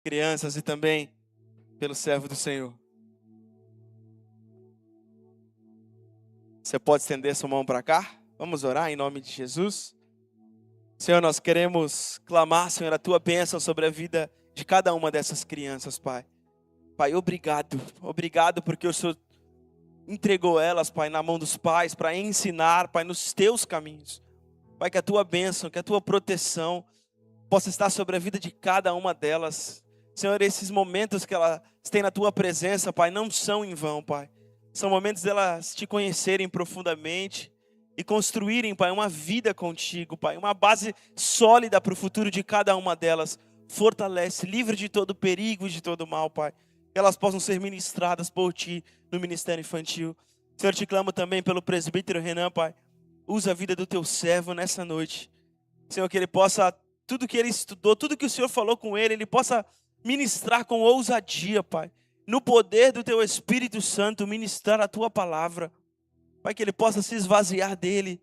crianças e também pelo servo do Senhor. Você pode estender sua mão para cá? Vamos orar em nome de Jesus. Senhor, nós queremos clamar, Senhor, a Tua bênção sobre a vida de cada uma dessas crianças, Pai. Pai, obrigado. Obrigado porque o Senhor entregou elas, Pai, na mão dos pais para ensinar, Pai, nos Teus caminhos. Pai, que a Tua bênção, que a Tua proteção possa estar sobre a vida de cada uma delas. Senhor, esses momentos que elas têm na Tua presença, Pai, não são em vão, Pai. São momentos delas Te conhecerem profundamente e construírem, Pai, uma vida contigo, Pai. Uma base sólida para o futuro de cada uma delas. Fortalece, livre de todo perigo e de todo mal, Pai. Que elas possam ser ministradas por Ti no ministério infantil. Senhor, Te clamo também pelo presbítero Renan, Pai. Usa a vida do Teu servo nessa noite. Senhor, que ele possa, tudo que ele estudou, tudo que o Senhor falou com ele possa ministrar com ousadia, Pai. No poder do Teu Espírito Santo, ministrar a Tua palavra. Pai, que ele possa se esvaziar dele.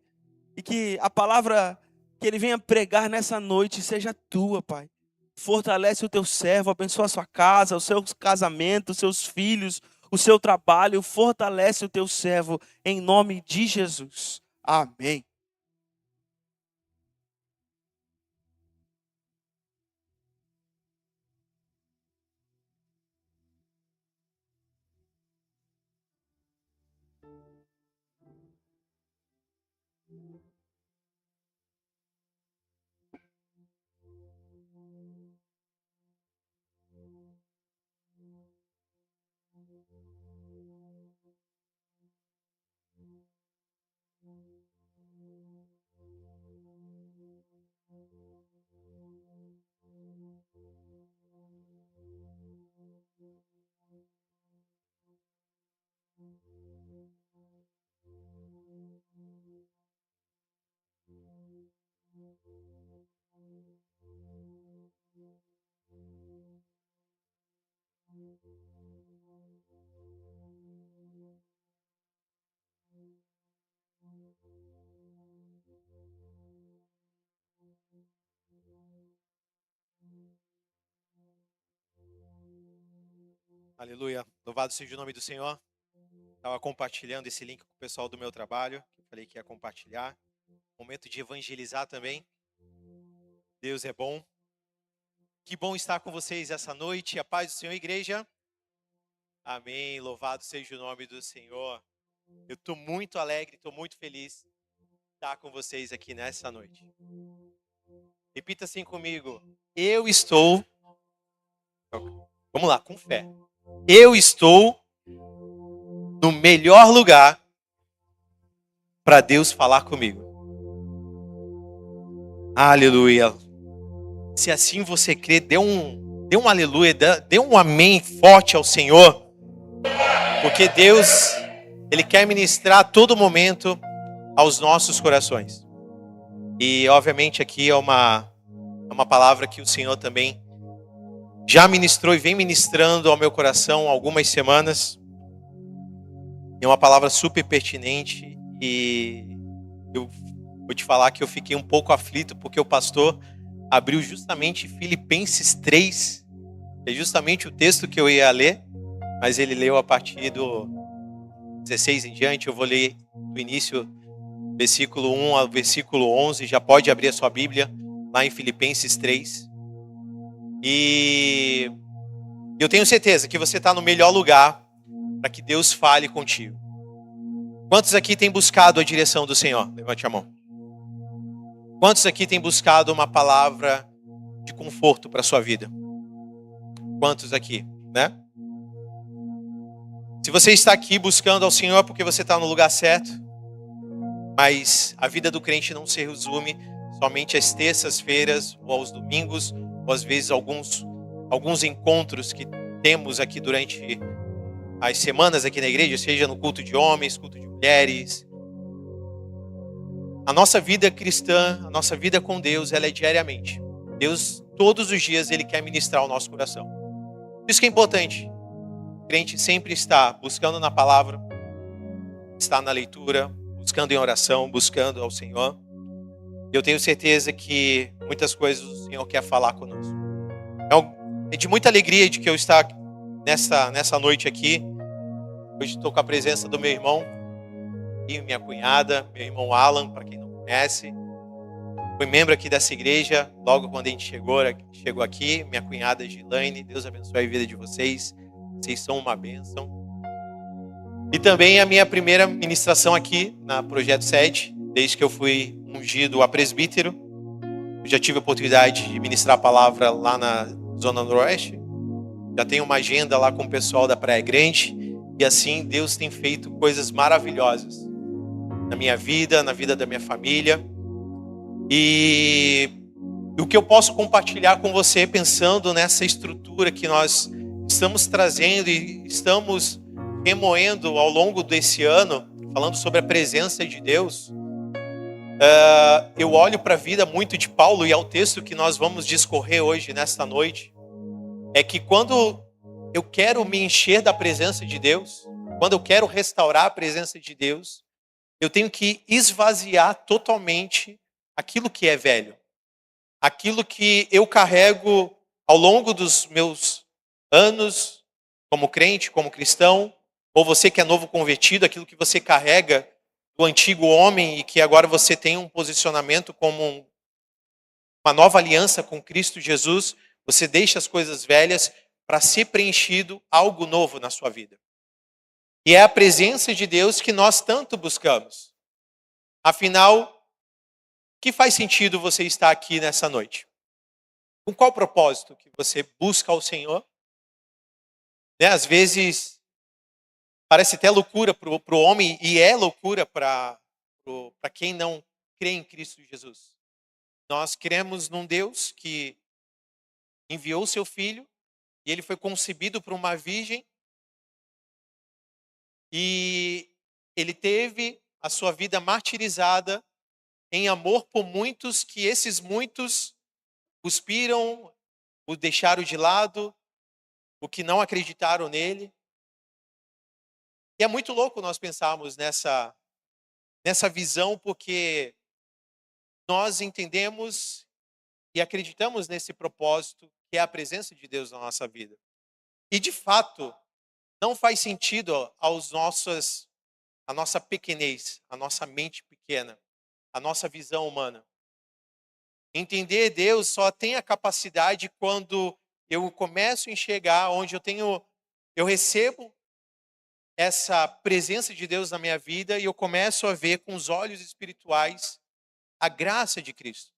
E que a palavra que ele venha pregar nessa noite seja Tua, Pai. Fortalece o Teu servo, abençoa a sua casa, o seu casamento, os seus filhos, o seu trabalho. Fortalece o Teu servo, em nome de Jesus. Amém. Aleluia, louvado seja o nome do Senhor. Estava compartilhando esse link com o pessoal do meu trabalho, que eu falei que ia compartilhar. Momento de evangelizar também. Deus é bom. Que bom estar com vocês essa noite. A paz do Senhor, igreja. Amém, louvado seja o nome do Senhor. Eu estou muito alegre, estou muito feliz de estar com vocês aqui nessa noite. Repita assim comigo. Eu estou... Vamos lá, com fé. Eu estou no melhor lugar para Deus falar comigo. Aleluia. Se assim você crê, dê um aleluia, dê um amém forte ao Senhor. Porque Deus, Ele quer ministrar a todo momento aos nossos corações. E obviamente aqui é uma palavra que o Senhor também já ministrou e vem ministrando ao meu coração há algumas semanas. É uma palavra super pertinente e eu vou te falar que eu fiquei um pouco aflito porque o pastor abriu justamente Filipenses 3. É justamente o texto que eu ia ler, mas ele leu a partir do 16 em diante. Eu vou ler do início, versículo 1 ao versículo 11. Já pode abrir a sua Bíblia lá em Filipenses 3. E eu tenho certeza que você está no melhor lugar para que Deus fale contigo. Quantos aqui têm buscado a direção do Senhor? Levante a mão. Quantos aqui têm buscado uma palavra de conforto para a sua vida? Quantos aqui, né? Se você está aqui buscando ao Senhor é porque você está no lugar certo, mas a vida do crente não se resume somente às terças-feiras ou aos domingos, ou às vezes alguns encontros que temos aqui durante as semanas aqui na igreja, seja no culto de homens, culto de mulheres. A nossa vida cristã, a nossa vida com Deus, ela é diariamente. Deus, todos os dias, Ele quer ministrar o nosso coração. Por isso que é importante. O crente sempre está buscando na palavra, está na leitura, buscando em oração, buscando ao Senhor. Eu tenho certeza que muitas coisas o Senhor quer falar conosco. É de muita alegria de que eu estar nessa noite aqui. Hoje estou com a presença do meu irmão e minha cunhada, meu irmão Alan, para quem não conhece. Fui membro aqui dessa igreja logo quando a gente chegou aqui. Minha cunhada Gilaine, Deus abençoe a vida de vocês. Vocês são uma bênção. E também a minha primeira ministração aqui na Projeto 7, desde que eu fui ungido a presbítero. Eu já tive a oportunidade de ministrar a palavra lá na Zona Noroeste. Já tenho uma agenda lá com o pessoal da Praia Grande. E assim Deus tem feito coisas maravilhosas na minha vida, na vida da minha família. E o que eu posso compartilhar com você pensando nessa estrutura que nós estamos trazendo e estamos remoendo ao longo desse ano, falando sobre a presença de Deus. Eu olho para a vida muito de Paulo e ao texto que nós vamos discorrer hoje, nesta noite, é que quando eu quero me encher da presença de Deus, quando eu quero restaurar a presença de Deus, eu tenho que esvaziar totalmente aquilo que é velho, aquilo que eu carrego ao longo dos meus anos como crente, como cristão, ou você que é novo convertido, aquilo que você carrega do antigo homem e que agora você tem um posicionamento como uma nova aliança com Cristo Jesus, você deixa as coisas velhas para ser preenchido algo novo na sua vida. E é a presença de Deus que nós tanto buscamos. Afinal, que faz sentido você estar aqui nessa noite? Com qual propósito que você busca ao Senhor? Às vezes, parece até loucura para o homem, e é loucura para quem não crê em Cristo Jesus. Nós cremos num Deus que enviou o seu Filho, e ele foi concebido por uma virgem, e ele teve a sua vida martirizada em amor por muitos, que esses muitos cuspiram, o deixaram de lado, o que não acreditaram nele. E é muito louco nós pensarmos nessa visão, porque nós entendemos e acreditamos nesse propósito que é a presença de Deus na nossa vida. E de fato, não faz sentido a nossa pequenez, a nossa mente pequena, a nossa visão humana. Entender Deus só tem a capacidade quando eu começo a enxergar, onde eu recebo essa presença de Deus na minha vida e eu começo a ver com os olhos espirituais a graça de Cristo.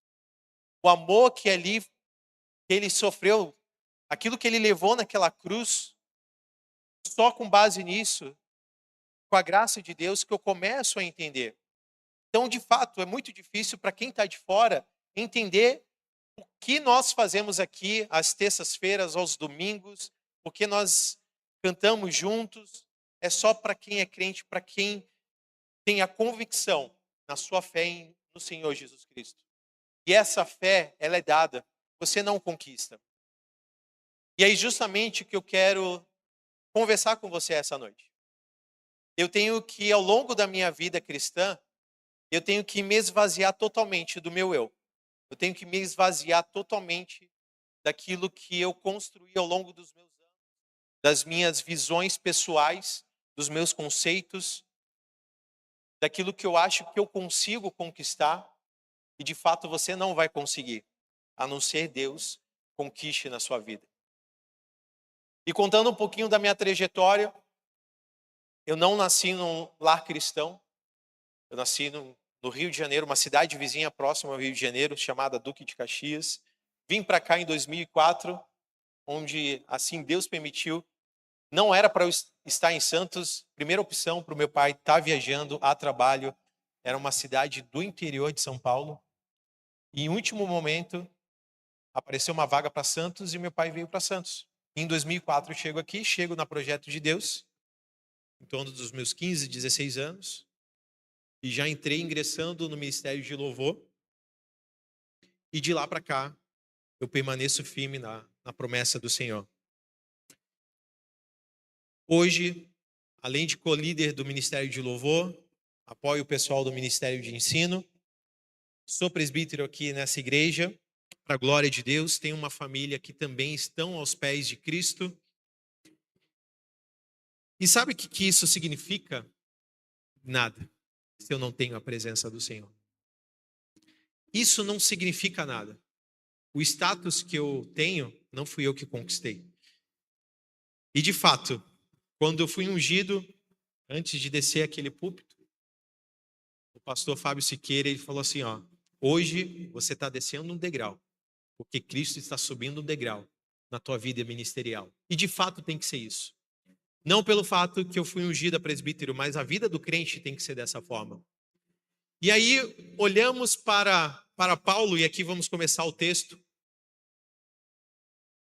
O amor que ele sofreu, aquilo que ele levou naquela cruz, só com base nisso, com a graça de Deus, que eu começo a entender. Então, de fato, é muito difícil para quem está de fora entender o que nós fazemos aqui às terças-feiras, aos domingos, porque nós cantamos juntos. É só para quem é crente, para quem tem a convicção na sua fé no Senhor Jesus Cristo. E essa fé, ela é dada, você não conquista. E aí justamente o que eu quero conversar com você essa noite. Eu tenho que, ao longo da minha vida cristã, eu tenho que me esvaziar totalmente do meu eu. Eu tenho que me esvaziar totalmente daquilo que eu construí ao longo dos meus anos, das minhas visões pessoais, dos meus conceitos, daquilo que eu acho que eu consigo conquistar, e de fato você não vai conseguir, a não ser Deus conquiste na sua vida. E contando um pouquinho da minha trajetória, eu não nasci num lar cristão, eu nasci no Rio de Janeiro, uma cidade vizinha próxima ao Rio de Janeiro, chamada Duque de Caxias. Vim para cá em 2004, onde assim Deus permitiu. Não era para eu estar em Santos. Primeira opção para o meu pai estar viajando a trabalho era uma cidade do interior de São Paulo. E em último momento apareceu uma vaga para Santos e meu pai veio para Santos. Em 2004 eu chego na Projeto de Deus, em torno dos meus 15, 16 anos. E já entrei ingressando no Ministério de Louvor. E de lá para cá, eu permaneço firme na promessa do Senhor. Hoje, além de co-líder do Ministério de Louvor, apoio o pessoal do Ministério de Ensino. Sou presbítero aqui nessa igreja. para a glória de Deus, tenho uma família que também estão aos pés de Cristo. E sabe o que isso significa? Nada, se eu não tenho a presença do Senhor. Isso não significa nada. O status que eu tenho, não fui eu que conquistei. E de fato, quando eu fui ungido, antes de descer aquele púlpito, o pastor Fábio Siqueira, ele falou assim, ó, hoje você está descendo um degrau, porque Cristo está subindo um degrau na tua vida ministerial. E de fato tem que ser isso. Não pelo fato que eu fui ungido a presbítero, mas a vida do crente tem que ser dessa forma. E aí olhamos para Paulo, e aqui vamos começar o texto,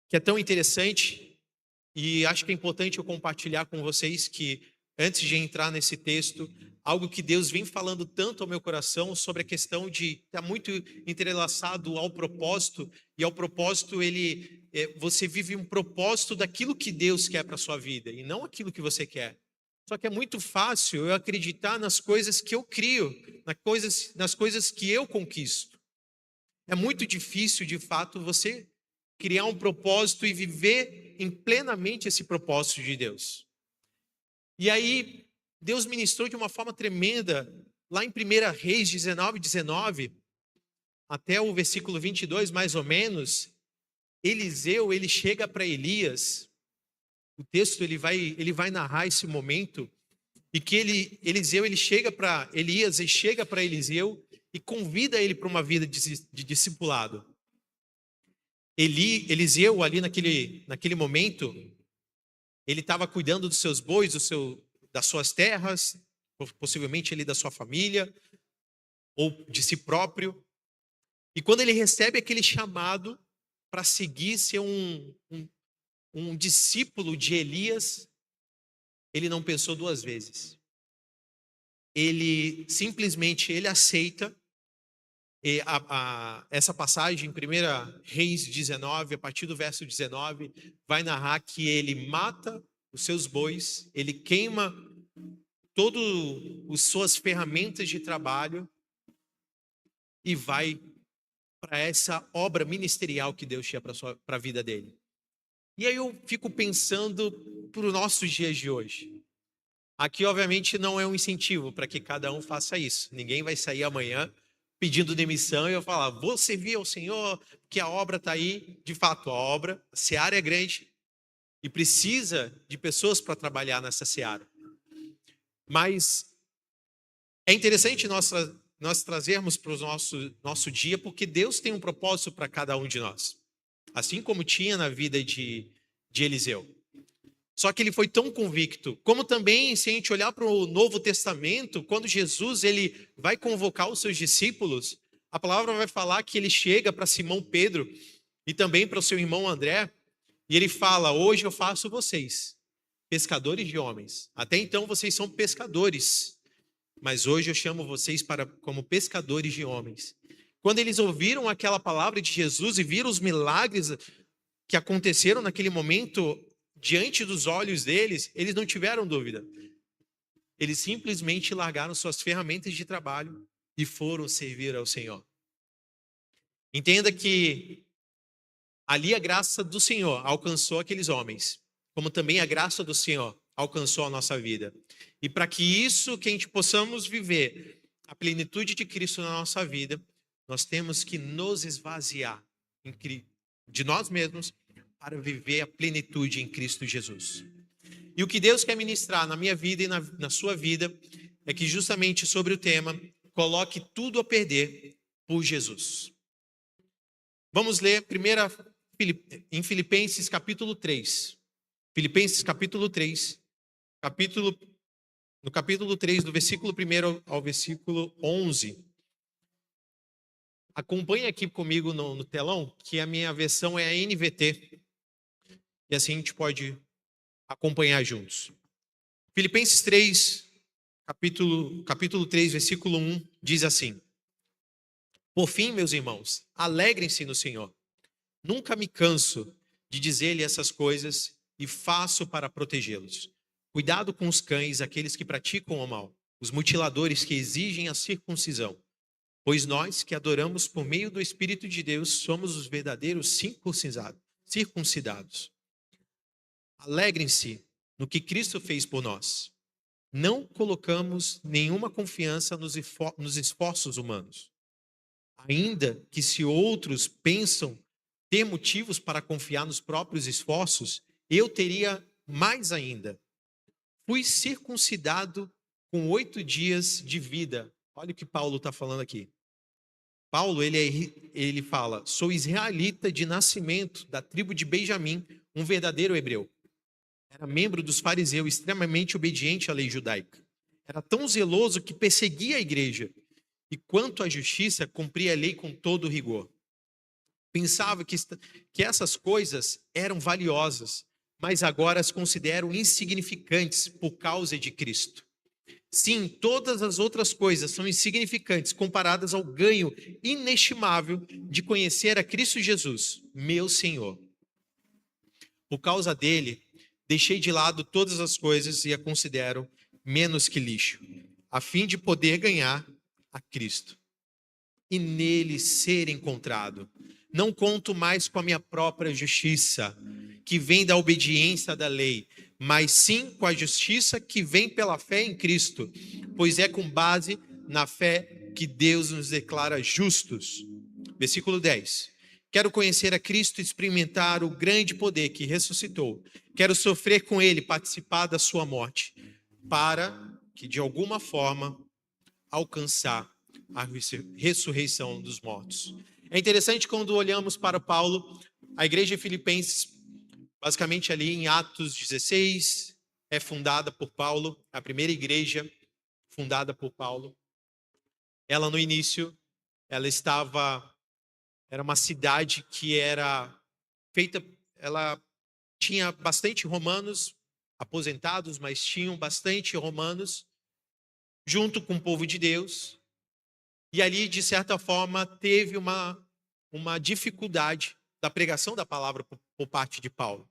que é tão interessante, e acho que é importante eu compartilhar com vocês que, antes de entrar nesse texto, algo que Deus vem falando tanto ao meu coração sobre a questão de estar muito entrelaçado ao propósito, e ao propósito você vive um propósito daquilo que Deus quer para a sua vida, e não aquilo que você quer. Só que é muito fácil eu acreditar nas coisas que eu crio, nas coisas que eu conquisto. É muito difícil, de fato, você criar um propósito e viver plenamente esse propósito de Deus. E aí, Deus ministrou de uma forma tremenda, lá em 1 Reis 19, até o versículo 22, mais ou menos. Eliseu, ele chega para Elias, o texto ele vai narrar esse momento, e que Eliseu ele chega para Elias, e chega para Eliseu e convida ele para uma vida de discipulado. Eliseu, ali naquele momento, ele estava cuidando dos seus bois, das suas terras, possivelmente ali da sua família, ou de si próprio. E quando ele recebe aquele chamado para seguir, ser um discípulo de Elias, ele não pensou duas vezes. Ele simplesmente aceita. E essa passagem, em 1 Reis 19, a partir do verso 19, vai narrar que ele mata os seus bois, ele queima todas as suas ferramentas de trabalho e vai para essa obra ministerial que Deus tinha para a vida dele. E aí eu fico pensando para os nossos dias de hoje. Aqui, obviamente, não é um incentivo para que cada um faça isso. Ninguém vai sair amanhã pedindo demissão e eu falar, vou servir ao Senhor, que a obra está aí. De fato, a seara é grande e precisa de pessoas para trabalhar nessa seara. Mas é interessante nós trazermos para o nosso dia, porque Deus tem um propósito para cada um de nós. Assim como tinha na vida de Eliseu. Só que ele foi tão convicto, como também se a gente olhar para o Novo Testamento, quando Jesus ele vai convocar os seus discípulos, a palavra vai falar que ele chega para Simão Pedro e também para o seu irmão André, e ele fala, hoje eu faço vocês pescadores de homens. Até então vocês são pescadores, mas hoje eu chamo vocês como pescadores de homens. Quando eles ouviram aquela palavra de Jesus e viram os milagres que aconteceram naquele momento, diante dos olhos deles, eles não tiveram dúvida. Eles simplesmente largaram suas ferramentas de trabalho e foram servir ao Senhor. Entenda que ali a graça do Senhor alcançou aqueles homens, como também a graça do Senhor alcançou a nossa vida. E para que isso, que a gente possamos viver a plenitude de Cristo na nossa vida, nós temos que nos esvaziar de nós mesmos para viver a plenitude em Cristo Jesus. E o que Deus quer ministrar na minha vida e na sua vida é que justamente sobre o tema, coloque tudo a perder por Jesus. Vamos ler em Filipenses capítulo 3. Filipenses capítulo 3, no capítulo 3, do versículo 1 ao versículo 11. Acompanhe aqui comigo no telão, que a minha versão é a NVT. E assim a gente pode acompanhar juntos. Filipenses 3, capítulo 3, versículo 1, diz assim: por fim, meus irmãos, alegrem-se no Senhor. Nunca me canso de dizer-lhe essas coisas e faço para protegê-los. Cuidado com os cães, aqueles que praticam o mal, os mutiladores que exigem a circuncisão. Pois nós que adoramos por meio do Espírito de Deus somos os verdadeiros circuncidados. Alegrem-se no que Cristo fez por nós. Não colocamos nenhuma confiança nos esforços humanos. Ainda que se outros pensam ter motivos para confiar nos próprios esforços, eu teria mais ainda. Fui circuncidado com 8 dias de vida. Olha o que Paulo está falando aqui. Paulo, ele fala, sou israelita de nascimento, da tribo de Benjamim, um verdadeiro hebreu. Era membro dos fariseus, extremamente obediente à lei judaica. Era tão zeloso que perseguia a igreja. E quanto à justiça, cumpria a lei com todo rigor. Pensava que essas coisas eram valiosas, mas agora as considero insignificantes por causa de Cristo. Sim, todas as outras coisas são insignificantes comparadas ao ganho inestimável de conhecer a Cristo Jesus, meu Senhor. Por causa dele, deixei de lado todas as coisas e a considero menos que lixo, a fim de poder ganhar a Cristo e nele ser encontrado. Não conto mais com a minha própria justiça, que vem da obediência da lei, mas sim com a justiça que vem pela fé em Cristo, pois é com base na fé que Deus nos declara justos. Versículo 10. Quero conhecer a Cristo e experimentar o grande poder que ressuscitou. Quero sofrer com ele, participar da sua morte, para que de alguma forma alcançar a ressurreição dos mortos. É interessante quando olhamos para Paulo, a igreja de Filipenses, basicamente ali em Atos 16, é fundada por Paulo, a primeira igreja fundada por Paulo. Ela no início, era uma cidade que era feita, ela tinha bastante romanos aposentados, mas tinham bastante romanos junto com o povo de Deus. E ali, de certa forma, teve uma dificuldade da pregação da palavra por parte de Paulo.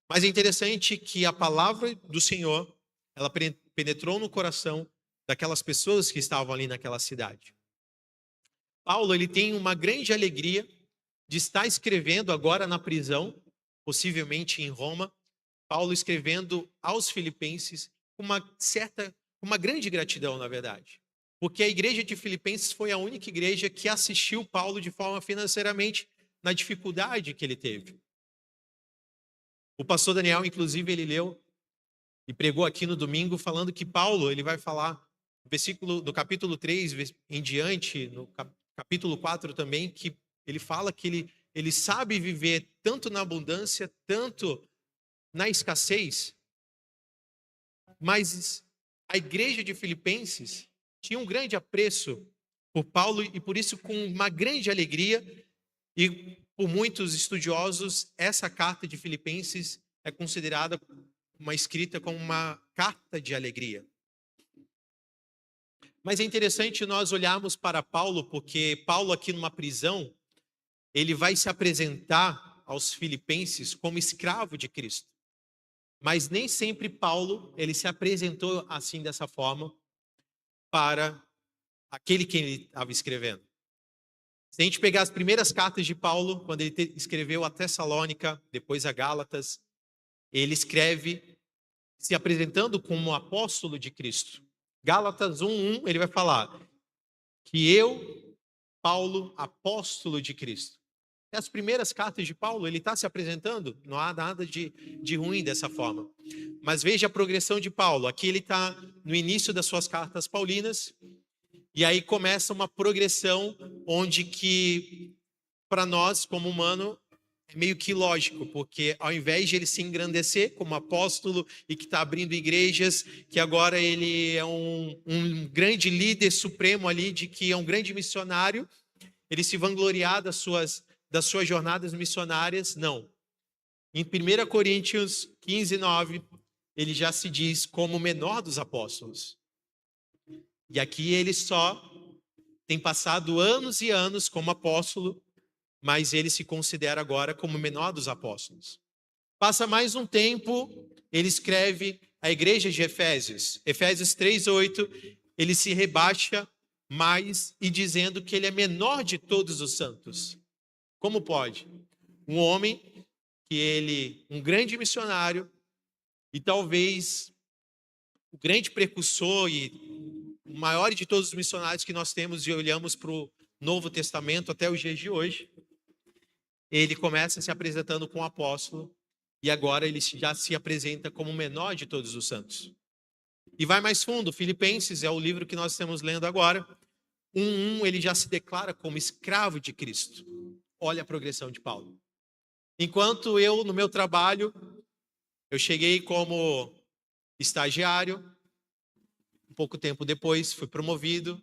Mas é interessante que a palavra do Senhor, ela penetrou no coração daquelas pessoas que estavam ali naquela cidade. Paulo, ele tem uma grande alegria de estar escrevendo agora na prisão, possivelmente em Roma, Paulo escrevendo aos filipenses com uma grande gratidão, na verdade. Porque a igreja de Filipenses foi a única igreja que assistiu Paulo de forma financeiramente na dificuldade que ele teve. O pastor Daniel, inclusive, ele leu e pregou aqui no domingo falando que Paulo, ele vai falar do capítulo 3 em diante, no capítulo 4 também, que ele fala que ele sabe viver tanto na abundância, tanto na escassez. Mas a igreja de Filipenses tinha um grande apreço por Paulo e por isso com uma grande alegria, e por muitos estudiosos essa carta de Filipenses é considerada uma escrita como uma carta de alegria. Mas é interessante nós olharmos para Paulo, porque Paulo aqui numa prisão, ele vai se apresentar aos filipenses como escravo de Cristo. Mas nem sempre Paulo, ele se apresentou assim dessa forma para aquele que ele estava escrevendo. Se a gente pegar as primeiras cartas de Paulo, quando ele escreveu a Tessalônica, depois a Gálatas, ele escreve se apresentando como apóstolo de Cristo. Gálatas 1:1, ele vai falar que eu, Paulo, apóstolo de Cristo. E as primeiras cartas de Paulo, ele está se apresentando, não há nada de ruim dessa forma. Mas veja a progressão de Paulo. Aqui ele está no início das suas cartas paulinas, e aí começa uma progressão onde que, para nós, como humano, é meio que lógico, porque ao invés de ele se engrandecer como apóstolo e que está abrindo igrejas, que agora ele é um grande líder supremo ali, de que é um grande missionário, ele se vangloriar das suas jornadas missionárias, não. Em 1 Coríntios 15:9, ele já se diz como o menor dos apóstolos. E aqui ele só tem passado anos e anos como apóstolo, mas ele se considera agora como o menor dos apóstolos. Passa mais um tempo, ele escreve a igreja de Efésios. Efésios 3:8, ele se rebaixa mas e dizendo que ele é menor de todos os santos. Como pode? Um homem um grande missionário e talvez o grande precursor e o maior de todos os missionários que nós temos e olhamos para o Novo Testamento até os dias de hoje, ele começa se apresentando como apóstolo e agora ele já se apresenta como o menor de todos os santos. E vai mais fundo, Filipenses é o livro que nós estamos lendo agora. 1:1, ele já se declara como escravo de Cristo. Olha a progressão de Paulo. Enquanto eu, no meu trabalho, eu cheguei como estagiário, um pouco tempo depois fui promovido,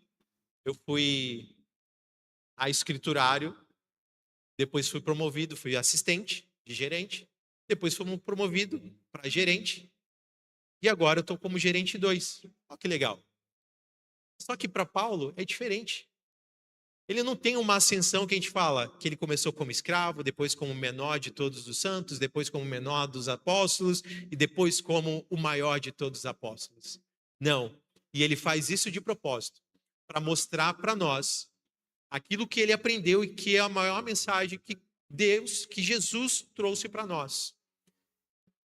eu fui a escriturário, depois fui promovido, fui assistente de gerente, depois fui promovido para gerente, e agora eu estou como gerente 2. Olha que legal. Só que para Paulo é diferente. Ele não tem uma ascensão que a gente fala que ele começou como escravo, depois como o menor de todos os santos, depois como o menor dos apóstolos e depois como o maior de todos os apóstolos. Não. E ele faz isso de propósito, para mostrar para nós aquilo que ele aprendeu e que é a maior mensagem que que Jesus trouxe para nós,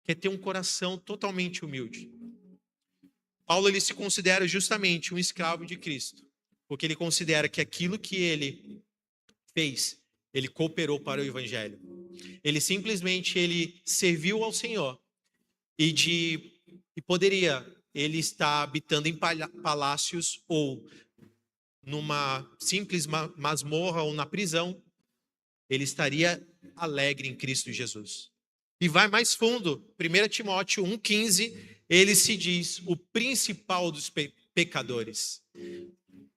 que é ter um coração totalmente humilde. Paulo ele se considera justamente um escravo de Cristo, porque ele considera que aquilo que ele fez, ele cooperou para o evangelho. Ele simplesmente serviu ao Senhor e poderia ele estar habitando em palácios ou numa simples masmorra ou na prisão, ele estaria alegre em Cristo Jesus. E vai mais fundo, 1 Timóteo 1,15, ele se diz o principal dos pecadores.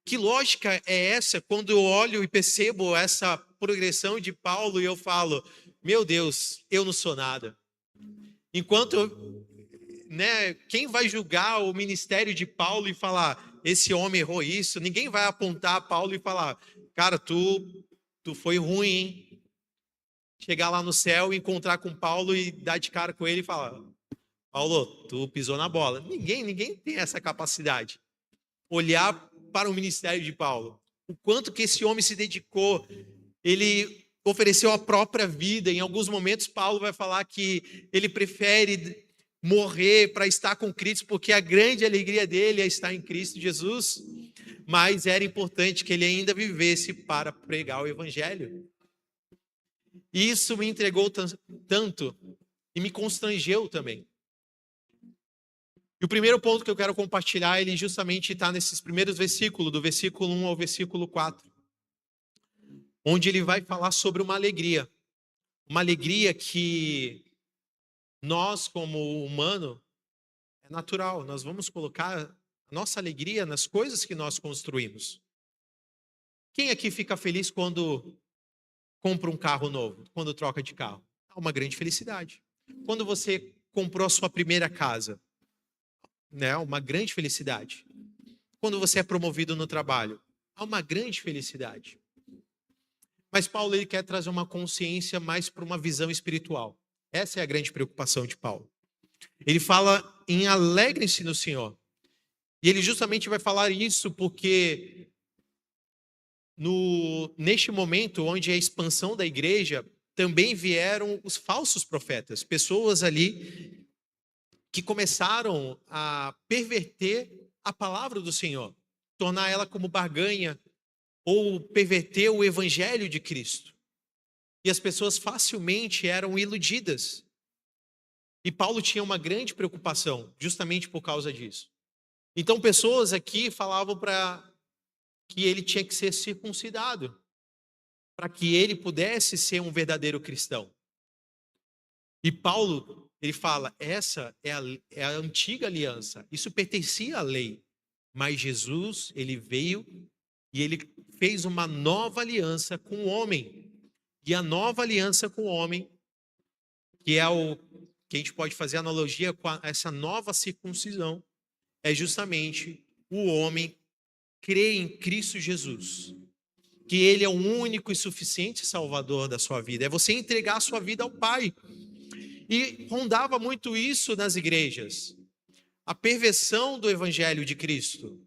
Que lógica é essa quando eu olho e percebo essa progressão de Paulo e eu falo, meu Deus, eu não sou nada. Enquanto, quem vai julgar o ministério de Paulo e falar, esse homem errou isso? Ninguém vai apontar Paulo e falar, cara, tu foi ruim, hein? Chegar lá no céu, encontrar com Paulo e dar de cara com ele e falar, Paulo, tu pisou na bola. Ninguém tem essa capacidade. Olhar para o ministério de Paulo. O quanto que esse homem se dedicou, ele ofereceu a própria vida. Em alguns momentos, Paulo vai falar que ele prefere morrer para estar com Cristo, porque a grande alegria dele é estar em Cristo Jesus. Mas era importante que ele ainda vivesse para pregar o evangelho. E isso me entregou tanto e me constrangeu também. E o primeiro ponto que eu quero compartilhar, ele justamente está nesses primeiros versículos, do versículo 1 ao versículo 4, onde ele vai falar sobre uma alegria que nós, como humano, é natural, nós vamos colocar a nossa alegria nas coisas que nós construímos. Quem aqui fica feliz quando compra um carro novo, quando troca de carro? Há uma grande felicidade. Quando você comprou a sua primeira casa, uma grande felicidade. Quando você é promovido no trabalho, há uma grande felicidade. Mas Paulo ele quer trazer uma consciência mais para uma visão espiritual. Essa é a grande preocupação de Paulo. Ele fala em alegrem-se no Senhor. E ele justamente vai falar isso porque neste momento onde é a expansão da igreja, também vieram os falsos profetas, pessoas ali que começaram a perverter a palavra do Senhor, tornar ela como barganha ou perverter o evangelho de Cristo. E as pessoas facilmente eram iludidas. E Paulo tinha uma grande preocupação justamente por causa disso. Então pessoas aqui falavam para que ele tinha que ser circuncidado, para que ele pudesse ser um verdadeiro cristão. E Paulo, ele fala, essa é a antiga aliança, isso pertencia à lei, mas Jesus, ele veio e ele fez uma nova aliança com o homem. E a nova aliança com o homem, que é o que a gente pode fazer analogia com essa nova circuncisão, é justamente o homem crer em Cristo Jesus, que ele é o único e suficiente salvador da sua vida, é você entregar a sua vida ao Pai. E rondava muito isso nas igrejas, a perversão do evangelho de Cristo.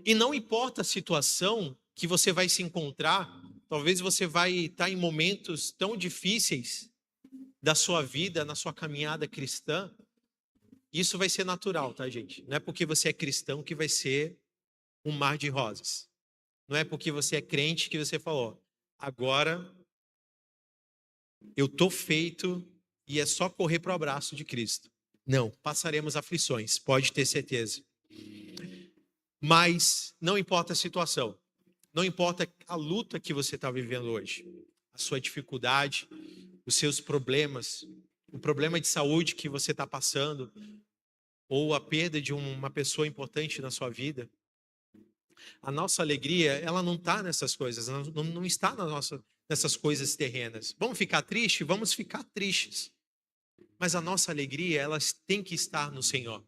E não importa a situação que você vai se encontrar, talvez você vai estar em momentos tão difíceis da sua vida, na sua caminhada cristã, isso vai ser natural, tá, gente? Não é porque você é cristão que vai ser um mar de rosas. Não é porque você é crente que você falou, agora eu tô feito e é só correr para o abraço de Cristo. Não, passaremos aflições, pode ter certeza. Mas não importa a situação, não importa a luta que você está vivendo hoje, a sua dificuldade, os seus problemas, o problema de saúde que você está passando, ou a perda de uma pessoa importante na sua vida. A nossa alegria, ela não está nessas coisas, não está nessas coisas terrenas. Vamos ficar tristes? Vamos ficar tristes. Mas a nossa alegria, ela tem que estar no Senhor.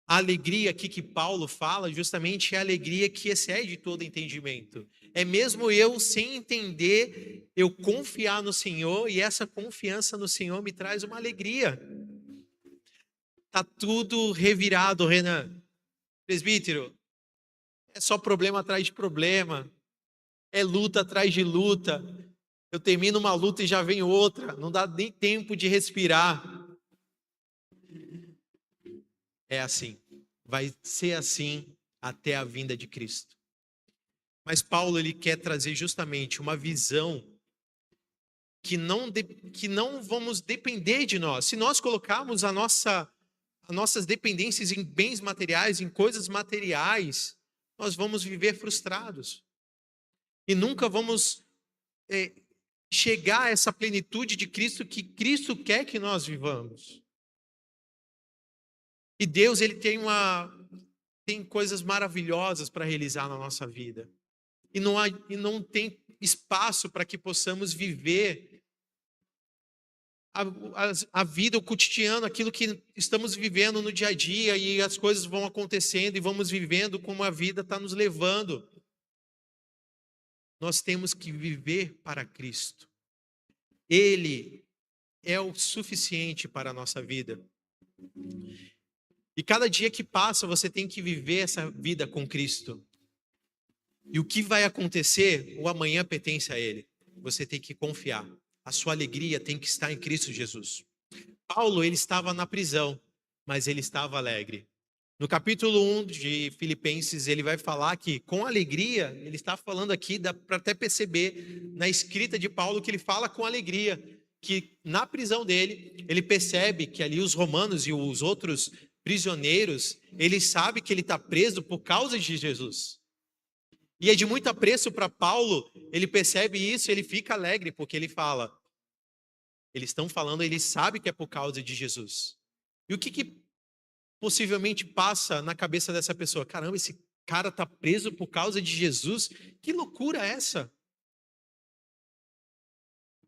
A alegria aqui que Paulo fala, justamente é a alegria que excede todo entendimento. É mesmo eu, sem entender, eu confiar no Senhor, e essa confiança no Senhor me traz uma alegria. Tá tudo revirado, Renan. Presbítero, é só problema atrás de problema. É luta atrás de luta. Eu termino uma luta e já vem outra. Não dá nem tempo de respirar. É assim. Vai ser assim até a vinda de Cristo. Mas Paulo, ele quer trazer justamente uma visão que não vamos depender de nós. Se nós colocarmos as nossas dependências em bens materiais, em coisas materiais, nós vamos viver frustrados. E nunca vamos chegar a essa plenitude de Cristo que Cristo quer que nós vivamos. E Deus, ele tem coisas maravilhosas para realizar na nossa vida. E não tem espaço para que possamos viver a vida, o cotidiano, aquilo que estamos vivendo no dia a dia, e as coisas vão acontecendo e vamos vivendo como a vida está nos levando. Nós temos que viver para Cristo. Ele é o suficiente para a nossa vida. E cada dia que passa, você tem que viver essa vida com Cristo. E o que vai acontecer, o amanhã pertence a Ele. Você tem que confiar. A sua alegria tem que estar em Cristo Jesus. Paulo, ele estava na prisão, mas ele estava alegre. No capítulo 1 de Filipenses, ele vai falar que com alegria, ele está falando aqui, dá para até perceber na escrita de Paulo que ele fala com alegria, que na prisão dele, ele percebe que ali os romanos e os outros prisioneiros, ele sabe que ele está preso por causa de Jesus. E é de muito apreço para Paulo, ele percebe isso, ele fica alegre, porque ele fala, eles estão falando, ele sabe que é por causa de Jesus. E o que possivelmente passa na cabeça dessa pessoa? Caramba, esse cara está preso por causa de Jesus? Que loucura é essa?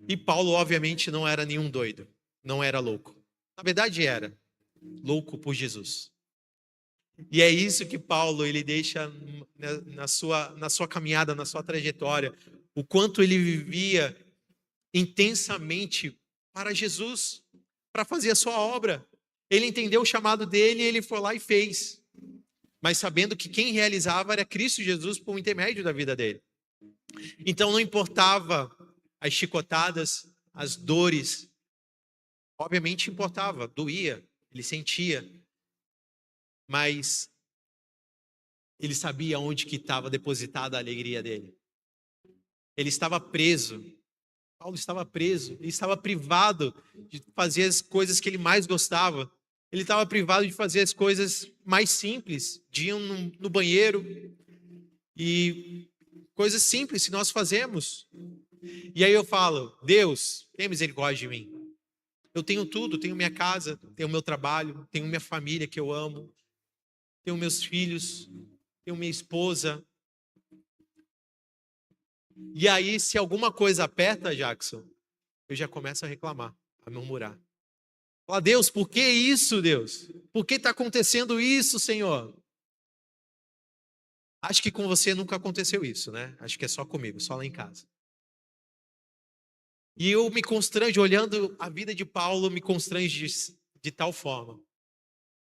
E Paulo, obviamente, não era nenhum doido, não era louco. Na verdade, era louco por Jesus. E é isso que Paulo, ele deixa na sua caminhada, na sua trajetória, o quanto ele vivia intensamente para Jesus, para fazer a sua obra. Ele entendeu o chamado dele e ele foi lá e fez. Mas sabendo que quem realizava era Cristo Jesus por intermédio da vida dele. Então não importava as chicotadas, as dores. Obviamente importava, doía, ele sentia. Mas ele sabia onde que estava depositada a alegria dele. Ele estava preso. Paulo estava preso. Ele estava privado de fazer as coisas que ele mais gostava. Ele estava privado de fazer as coisas mais simples, de ir no banheiro e coisas simples que nós fazemos. E aí eu falo, Deus, tenha misericórdia de mim. Eu tenho tudo, tenho minha casa, tenho meu trabalho, tenho minha família que eu amo. Tenho meus filhos, tenho minha esposa. E aí, se alguma coisa aperta, Jackson, eu já começo a reclamar, a murmurar. Fala, Deus, por que isso, Deus? Por que está acontecendo isso, Senhor? Acho que com você nunca aconteceu isso, né? Acho que é só comigo, só lá em casa. E eu me constranjo, olhando a vida de Paulo, me constrange de tal forma.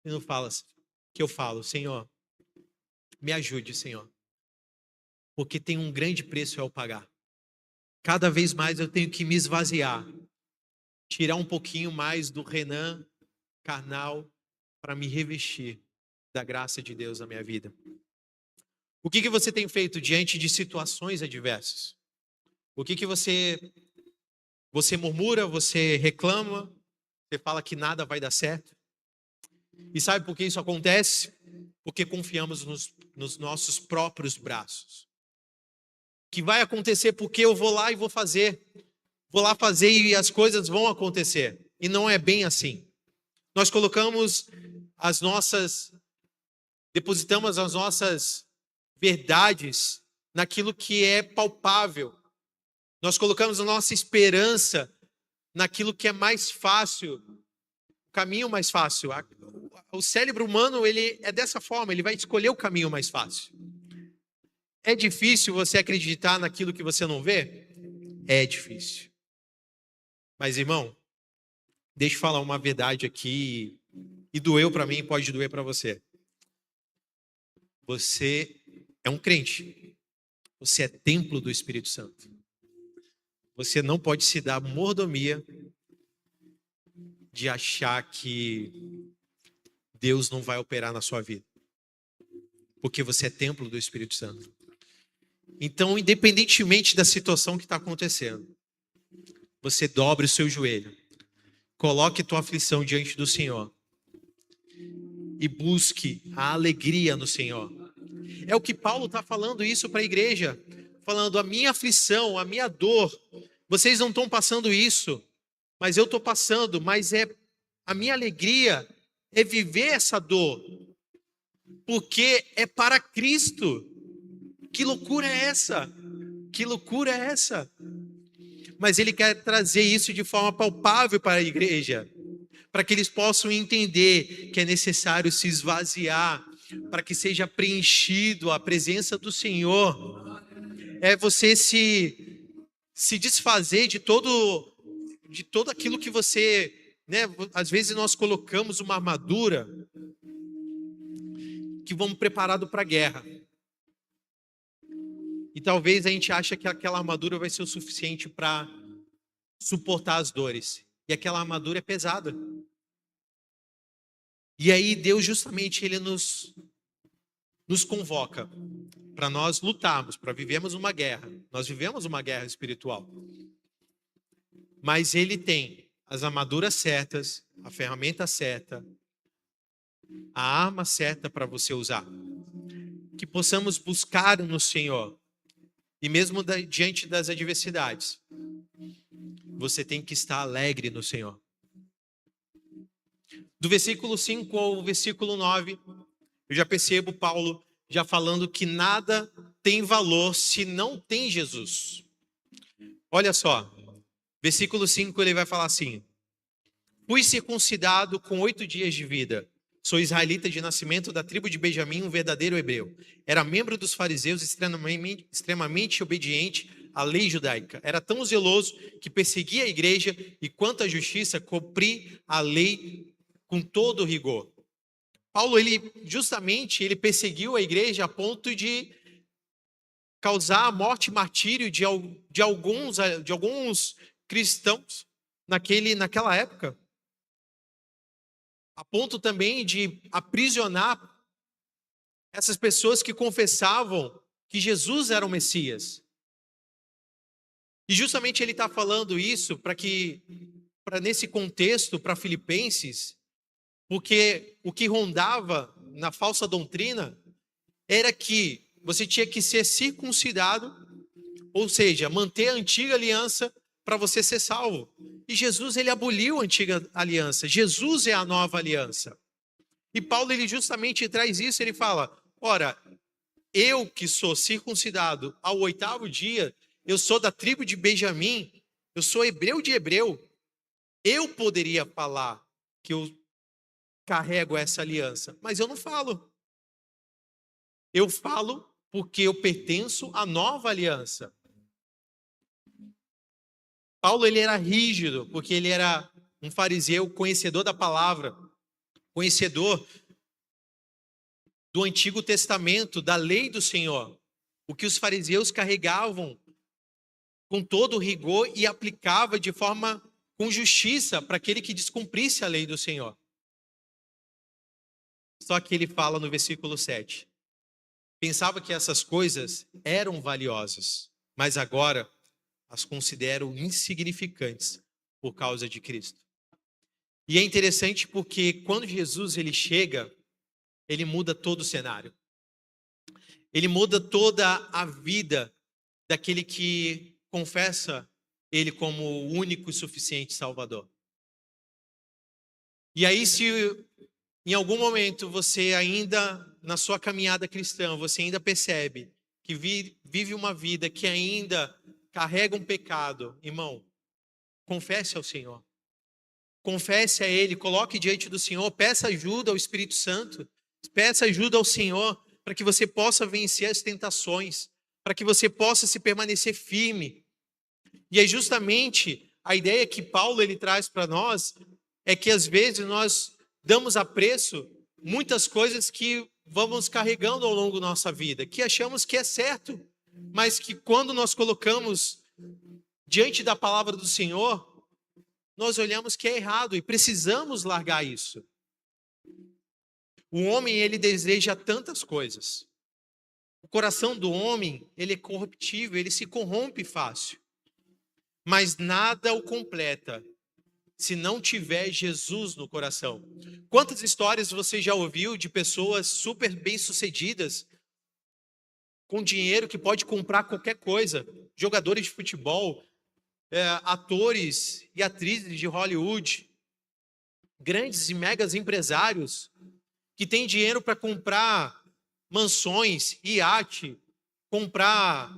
E não fala assim. Que eu falo, Senhor, Me ajude, Senhor, porque tem um grande preço a pagar. Cada vez mais eu tenho que me esvaziar, tirar um pouquinho mais do Renan carnal para me revestir da graça de Deus na minha vida. O que você tem feito diante de situações adversas? O que você murmura, você reclama, você fala que nada vai dar certo? E sabe por que isso acontece? Porque confiamos nos nossos próprios braços. Que vai acontecer porque eu vou lá e vou fazer. Vou lá fazer e as coisas vão acontecer. E não é bem assim. Nós depositamos as nossas verdades naquilo que é palpável. Nós colocamos a nossa esperança naquilo que é mais fácil, o caminho mais fácil. O cérebro humano, ele é dessa forma, ele vai escolher o caminho mais fácil. É difícil você acreditar naquilo que você não vê? É difícil. Mas, irmão, deixa eu falar uma verdade aqui, e doeu para mim, pode doer para você. Você é um crente. Você é templo do Espírito Santo. Você não pode se dar mordomia de achar que Deus não vai operar na sua vida. Porque você é templo do Espírito Santo. Então, independentemente da situação que está acontecendo, você dobre o seu joelho, coloque tua aflição diante do Senhor e busque a alegria no Senhor. É o que Paulo está falando isso para a igreja, falando a minha aflição, a minha dor, vocês não estão passando isso, mas eu estou passando, mas a minha alegria é viver essa dor, porque é para Cristo. Que loucura é essa? Que loucura é essa? Mas ele quer trazer isso de forma palpável para a igreja, para que eles possam entender que é necessário se esvaziar, para que seja preenchido a presença do Senhor. É você se desfazer de todo aquilo que você, né? Às vezes nós colocamos uma armadura que vamos preparado para a guerra. E talvez a gente ache que aquela armadura vai ser o suficiente para suportar as dores. E aquela armadura é pesada. E aí Deus justamente ele nos convoca para nós lutarmos, para vivermos uma guerra. Nós vivemos uma guerra espiritual. Mas ele tem as armaduras certas, a ferramenta certa, a arma certa para você usar. Que possamos buscar no Senhor. E mesmo diante das adversidades, você tem que estar alegre no Senhor. Do versículo 5 ao versículo 9, eu já percebo Paulo já falando que nada tem valor se não tem Jesus. Olha só, versículo 5 ele vai falar assim: fui circuncidado com 8 dias de vida. Sou israelita de nascimento da tribo de Benjamim, um verdadeiro hebreu. Era membro dos fariseus, extremamente obediente à lei judaica. Era tão zeloso que perseguia a igreja e, quanto à justiça, cumpri a lei com todo rigor. Paulo, ele perseguiu a igreja a ponto de causar a morte e martírio de alguns cristãos naquela época. A ponto também de aprisionar essas pessoas que confessavam que Jesus era o Messias. E justamente ele está falando isso para nesse contexto, para Filipenses, porque o que rondava na falsa doutrina era que você tinha que ser circuncidado, ou seja, manter a antiga aliança para você ser salvo. E Jesus, ele aboliu a antiga aliança. Jesus é a nova aliança. E Paulo, ele justamente traz isso, ele fala: ora, eu que sou circuncidado ao 8º dia, eu sou da tribo de Benjamim, eu sou hebreu de hebreu, eu poderia falar que eu carrego essa aliança, mas eu não falo. Eu falo porque eu pertenço à nova aliança. Paulo, ele era rígido, porque ele era um fariseu conhecedor da palavra, conhecedor do Antigo Testamento, da lei do Senhor, o que os fariseus carregavam com todo o rigor e aplicava de forma com justiça para aquele que descumprisse a lei do Senhor. Só que ele fala no versículo 7. Pensava que essas coisas eram valiosas, mas agora as considero insignificantes por causa de Cristo. E é interessante porque quando Jesus ele chega, ele muda todo o cenário. Ele muda toda a vida daquele que confessa ele como o único e suficiente Salvador. E aí, se em algum momento você ainda, na sua caminhada cristã, você ainda percebe que vive uma vida que ainda carrega um pecado, irmão, confesse ao Senhor. Confesse a Ele, coloque diante do Senhor, peça ajuda ao Espírito Santo, peça ajuda ao Senhor para que você possa vencer as tentações, para que você possa se permanecer firme. E é justamente a ideia que Paulo ele traz para nós, é que às vezes nós damos a preço muitas coisas que vamos carregando ao longo da nossa vida, que achamos que é certo, mas que quando nós colocamos diante da palavra do Senhor, nós olhamos que é errado e precisamos largar isso. O homem, ele deseja tantas coisas. O coração do homem, ele é corruptível, ele se corrompe fácil. Mas nada o completa se não tiver Jesus no coração. Quantas histórias você já ouviu de pessoas super bem-sucedidas, com dinheiro que pode comprar qualquer coisa, jogadores de futebol, atores e atrizes de Hollywood, grandes e megas empresários que têm dinheiro para comprar mansões, iate, comprar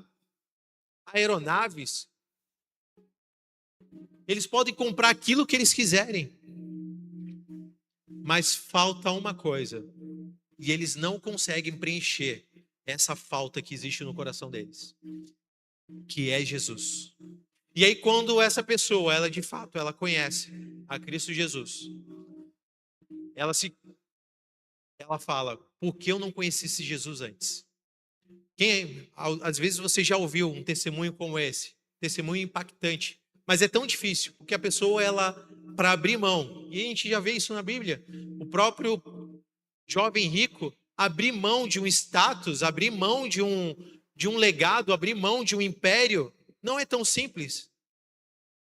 aeronaves. Eles podem comprar aquilo que eles quiserem, mas falta uma coisa, e eles não conseguem preencher essa falta que existe no coração deles, que é Jesus. E aí quando essa pessoa, ela de fato, ela conhece a Cristo Jesus, ela fala, por que eu não conheci esse Jesus antes? Às vezes você já ouviu um testemunho como esse, testemunho impactante, mas é tão difícil, porque a pessoa, ela, para abrir mão, e a gente já vê isso na Bíblia, o próprio jovem rico, abrir mão de um status, abrir mão de um legado, abrir mão de um império, não é tão simples.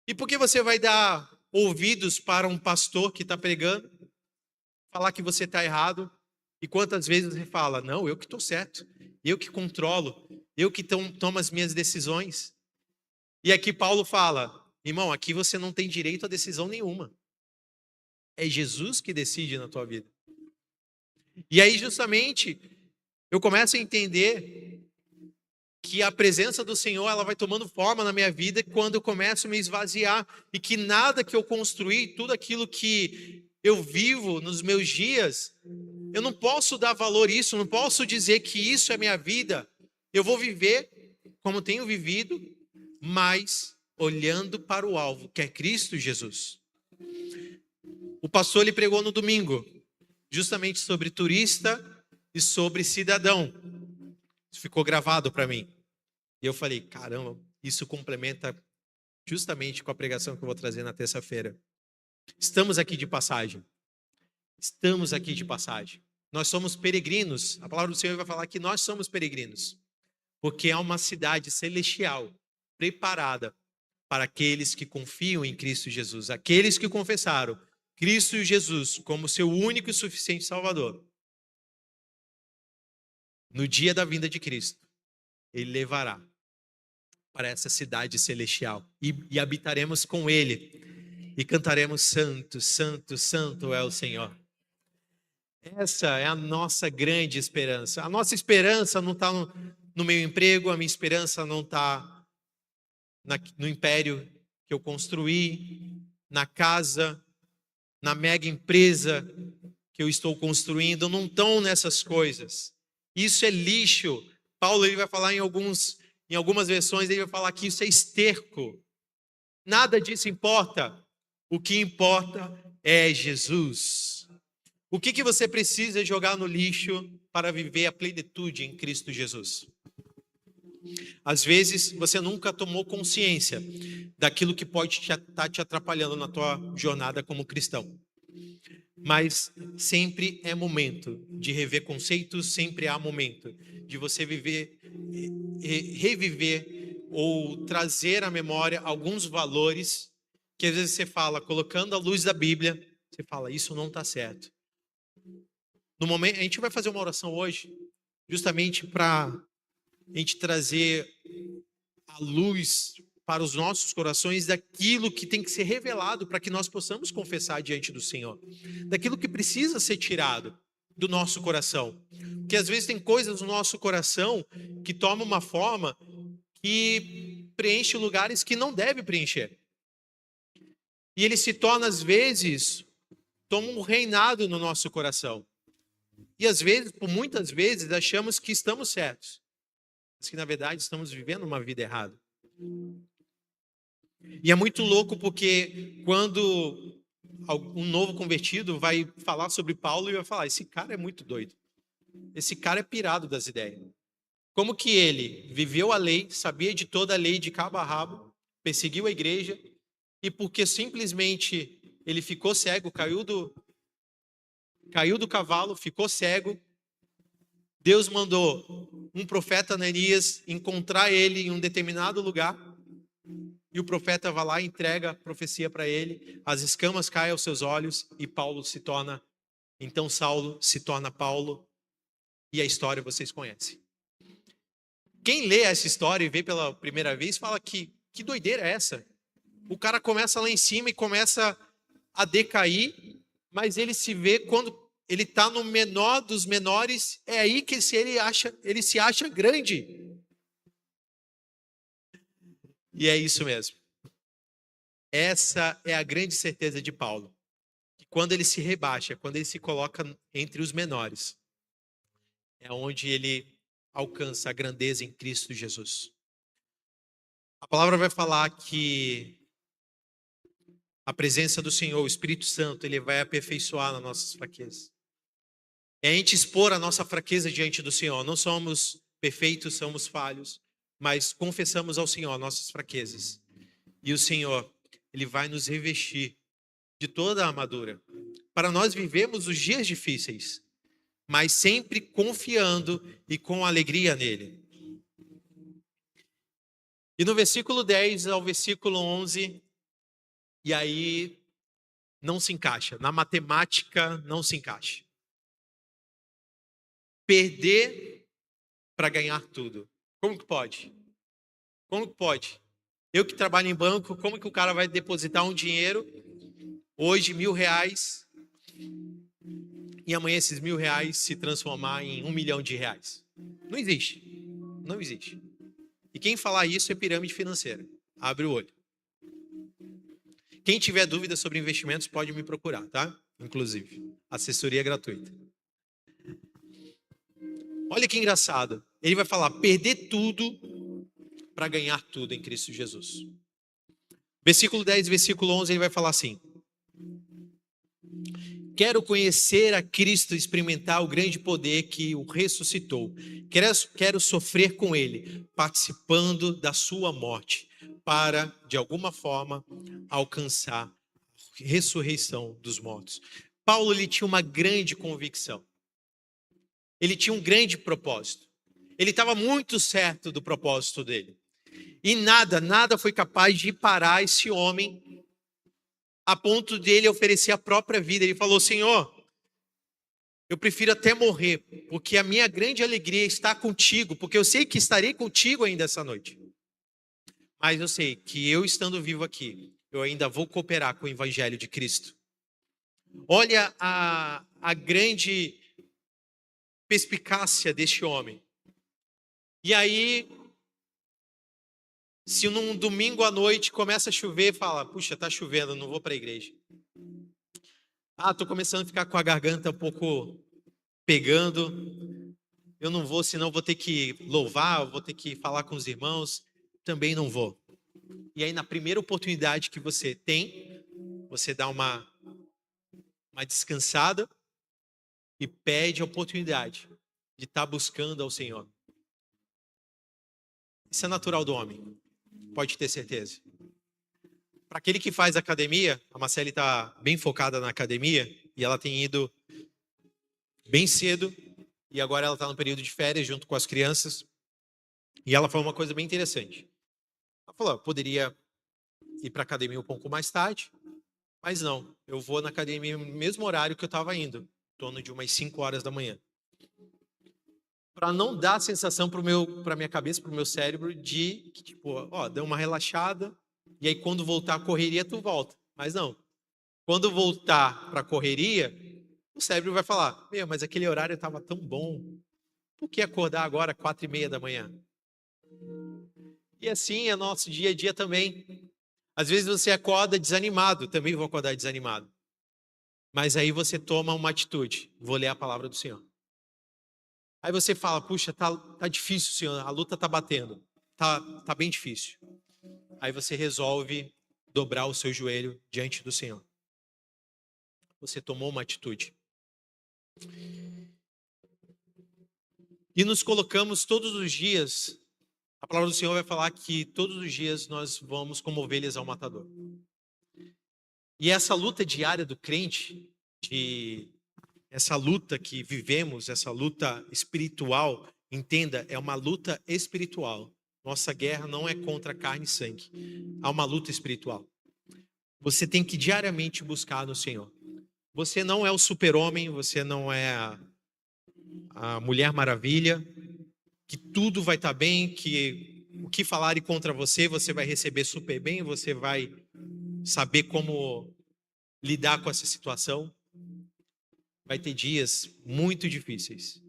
E por que você vai dar ouvidos para um pastor que está pregando, falar que você está errado, e quantas vezes você fala, não, eu que estou certo, eu que controlo, eu que tomo as minhas decisões. E aqui Paulo fala, irmão, aqui você não tem direito a decisão nenhuma. É Jesus que decide na tua vida. E aí justamente eu começo a entender que a presença do Senhor, ela vai tomando forma na minha vida quando eu começo a me esvaziar, e que nada que eu construí, tudo aquilo que eu vivo nos meus dias, eu não posso dar valor a isso, não posso dizer que isso é minha vida. Eu vou viver como tenho vivido, mas olhando para o alvo, que é Cristo Jesus. O pastor ele pregou no domingo, justamente sobre turista e sobre cidadão. Isso ficou gravado para mim. E eu falei, caramba, isso complementa justamente com a pregação que eu vou trazer na terça-feira. Estamos aqui de passagem. Estamos aqui de passagem. Nós somos peregrinos. A palavra do Senhor vai falar que nós somos peregrinos, porque é uma cidade celestial preparada para aqueles que confiam em Cristo Jesus, aqueles que confessaram Cristo Jesus como seu único e suficiente Salvador. No dia da vinda de Cristo, Ele levará para essa cidade celestial e habitaremos com Ele e cantaremos santo, santo, santo é o Senhor. Essa é a nossa grande esperança. A nossa esperança não está no meu emprego, a minha esperança não está no império que eu construí, na casa, na mega empresa que eu estou construindo, não estão nessas coisas. Isso é lixo. Paulo ele vai falar em algumas versões, ele vai falar que isso é esterco. Nada disso importa. O que importa é Jesus. O que você precisa jogar no lixo para viver a plenitude em Cristo Jesus? Às vezes, você nunca tomou consciência daquilo que pode estar te atrapalhando na tua jornada como cristão. Mas sempre é momento de rever conceitos, sempre há momento de você viver, reviver ou trazer à memória alguns valores que às vezes você fala, colocando a luz da Bíblia, você fala, isso não está certo. No momento, a gente vai fazer uma oração hoje, justamente para a gente trazer a luz para os nossos corações daquilo que tem que ser revelado para que nós possamos confessar diante do Senhor, daquilo que precisa ser tirado do nosso coração, porque às vezes tem coisas no nosso coração que tomam uma forma que preenche lugares que não deve preencher, e ele se torna às vezes, toma um reinado no nosso coração, e às vezes, por muitas vezes, achamos que estamos certos, mas que na verdade estamos vivendo uma vida errada. E é muito louco porque quando um novo convertido vai falar sobre Paulo e vai falar, esse cara é muito doido, esse cara é pirado das ideias. Como que ele viveu a lei, sabia de toda a lei de cabo a rabo, perseguiu a igreja, e porque simplesmente ele ficou cego, caiu do cavalo, ficou cego, Deus mandou um profeta Ananias encontrar ele em um determinado lugar, e o profeta vai lá e entrega a profecia para ele, as escamas caem aos seus olhos e então Saulo se torna Paulo, e a história vocês conhecem. Quem lê essa história e vê pela primeira vez fala que doideira é essa? O cara começa lá em cima e começa a decair, mas ele se vê quando ele está no menor dos menores, é aí que ele se acha grande. E é isso mesmo. Essa é a grande certeza de Paulo. Que quando ele se rebaixa, quando ele se coloca entre os menores, é onde ele alcança a grandeza em Cristo Jesus. A palavra vai falar que a presença do Senhor, o Espírito Santo, ele vai aperfeiçoar nas nossas fraquezas. É a gente expor a nossa fraqueza diante do Senhor. Não somos perfeitos, somos falhos, mas confessamos ao Senhor nossas fraquezas. E o Senhor, ele vai nos revestir de toda a armadura, para nós vivermos os dias difíceis, mas sempre confiando e com alegria nele. E no versículo 10 ao versículo 11, e aí não se encaixa, na matemática não se encaixa. Perder para ganhar tudo. Como que pode? Como que pode? Eu que trabalho em banco, como que o cara vai depositar um dinheiro, hoje R$1.000, e amanhã esses R$1.000 se transformar em R$1 milhão? Não existe. Não existe. E quem falar isso é pirâmide financeira. Abre o olho. Quem tiver dúvida sobre investimentos pode me procurar, tá? Inclusive, assessoria gratuita. Olha que engraçado. Ele vai falar, perder tudo para ganhar tudo em Cristo Jesus. Versículo 10, versículo 11, ele vai falar assim: quero conhecer a Cristo, experimentar o grande poder que o ressuscitou. Quero sofrer com ele, participando da sua morte, para, de alguma forma, alcançar a ressurreição dos mortos. Paulo, ele tinha uma grande convicção. Ele tinha um grande propósito. Ele estava muito certo do propósito dele. E nada foi capaz de parar esse homem a ponto de ele oferecer a própria vida. Ele falou, Senhor, eu prefiro até morrer, porque a minha grande alegria está contigo, porque eu sei que estarei contigo ainda essa noite. Mas eu sei que eu estando vivo aqui, eu ainda vou cooperar com o Evangelho de Cristo. Olha a grande perspicácia deste homem. E aí, se num domingo à noite começa a chover, fala, puxa, tá chovendo, não vou para a igreja. Tô começando a ficar com a garganta um pouco pegando, eu não vou, senão vou ter que louvar, vou ter que falar com os irmãos, também não vou. E aí, na primeira oportunidade que você tem, você dá uma descansada, e perde a oportunidade de estar buscando ao Senhor. Isso é natural do homem, pode ter certeza. Para aquele que faz academia, a Marcele está bem focada na academia e ela tem ido bem cedo e agora ela está no período de férias junto com as crianças. E ela falou uma coisa bem interessante. Ela falou, poderia ir para a academia um pouco mais tarde, mas não, eu vou na academia no mesmo horário que eu estava indo, em torno de umas 5 horas da manhã. Para não dar a sensação para minha cabeça, para o meu cérebro, de que, tipo, ó, deu uma relaxada, e aí quando voltar a correria, tu volta. Mas não. Quando voltar para a correria, o cérebro vai falar, meu, mas aquele horário estava tão bom, por que acordar agora 4:30 da manhã? E assim é nosso dia a dia também. Às vezes você acorda desanimado, também vou acordar desanimado. Mas aí você toma uma atitude, vou ler a palavra do Senhor. Aí você fala, puxa, tá difícil, Senhor, a luta tá batendo, tá bem difícil. Aí você resolve dobrar o seu joelho diante do Senhor. Você tomou uma atitude. E nos colocamos todos os dias, a palavra do Senhor vai falar que todos os dias nós vamos como ovelhas ao matador. E essa luta diária do crente, essa luta que vivemos, essa luta espiritual, entenda, é uma luta espiritual. Nossa guerra não é contra carne e sangue. Há uma luta espiritual. Você tem que diariamente buscar no Senhor. Você não é o super-homem, você não é a Mulher Maravilha, que tudo vai estar bem, que o que falarem contra você, você vai receber super bem, você vai saber como lidar com essa situação. Vai ter dias muito difíceis.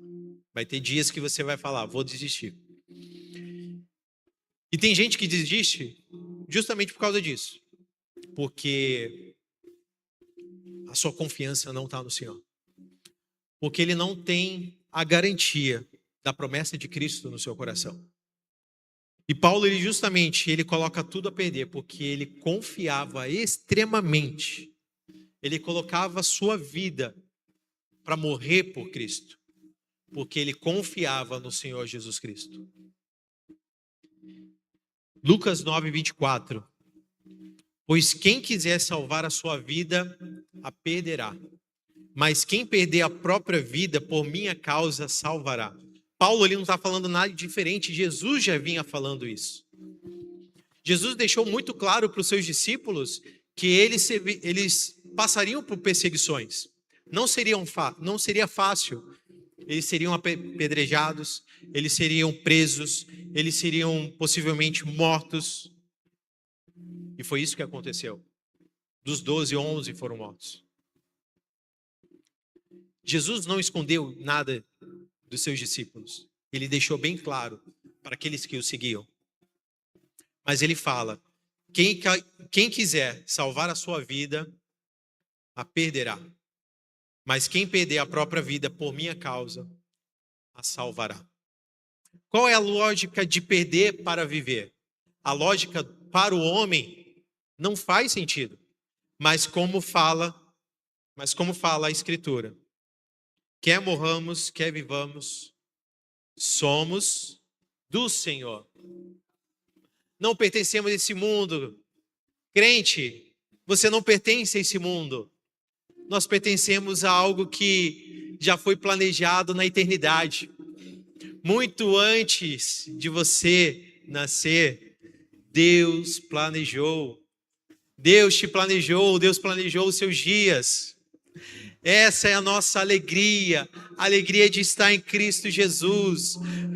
Vai ter dias que você vai falar, vou desistir. E tem gente que desiste justamente por causa disso. Porque a sua confiança não está no Senhor. Porque ele não tem a garantia da promessa de Cristo no seu coração. E Paulo, ele coloca tudo a perder, porque ele confiava extremamente. Ele colocava a sua vida para morrer por Cristo, porque ele confiava no Senhor Jesus Cristo. Lucas 9:24. Pois quem quiser salvar a sua vida, a perderá. Mas quem perder a própria vida por minha causa, salvará. Paulo ele não está falando nada diferente, Jesus já vinha falando isso. Jesus deixou muito claro para os seus discípulos que eles passariam por perseguições. Não seria fácil. Eles seriam apedrejados, eles seriam presos, eles seriam possivelmente mortos. E foi isso que aconteceu. Dos 12, 11 foram mortos. Jesus não escondeu nada dos seus discípulos. Ele deixou bem claro para aqueles que o seguiam. Mas ele fala, quem quiser salvar a sua vida, a perderá. Mas quem perder a própria vida por minha causa, a salvará. Qual é a lógica de perder para viver? A lógica para o homem não faz sentido. Mas como fala a Escritura, quer morramos, quer vivamos, somos do Senhor. Não pertencemos a esse mundo. Crente, você não pertence a esse mundo. Nós pertencemos a algo que já foi planejado na eternidade. Muito antes de você nascer, Deus planejou. Deus te planejou, Deus planejou os seus dias. Essa é a nossa alegria, a alegria de estar em Cristo Jesus.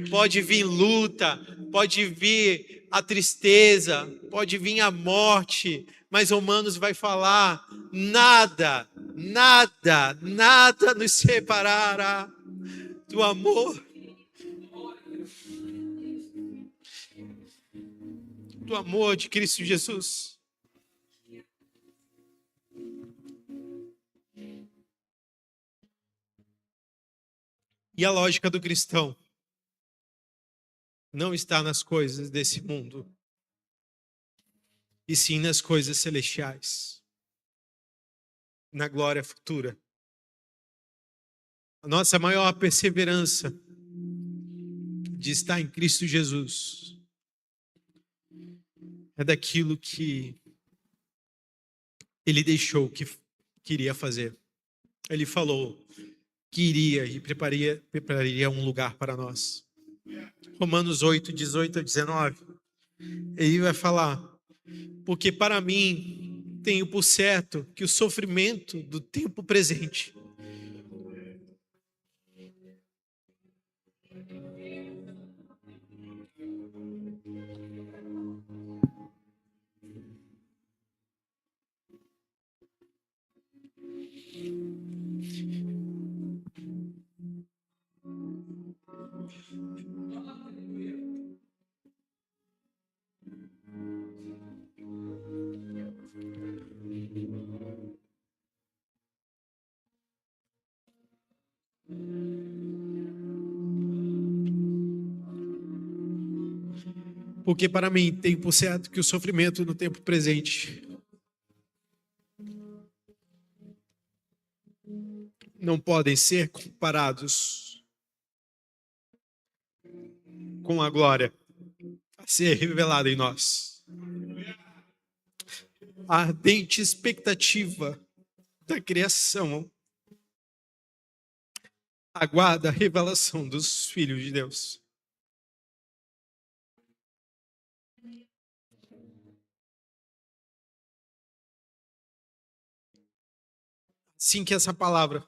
Pode vir luta, pode vir a tristeza, pode vir a morte, mas Romanos vai falar, nada nos separará do amor. Do amor de Cristo Jesus. E a lógica do cristão não está nas coisas desse mundo, e sim nas coisas celestiais, na glória futura. A nossa maior perseverança de estar em Cristo Jesus é daquilo que Ele deixou que queria fazer. Ele falou que iria e prepararia um lugar para nós. Romanos 8, 18 a 19. Ele vai falar: porque para mim tenho por certo que o sofrimento do tempo presente porque para mim tenho por certo que o sofrimento no tempo presente não podem ser comparados com a glória a ser revelada em nós. A ardente expectativa da criação aguarda a revelação dos filhos de Deus. Assim que essa palavra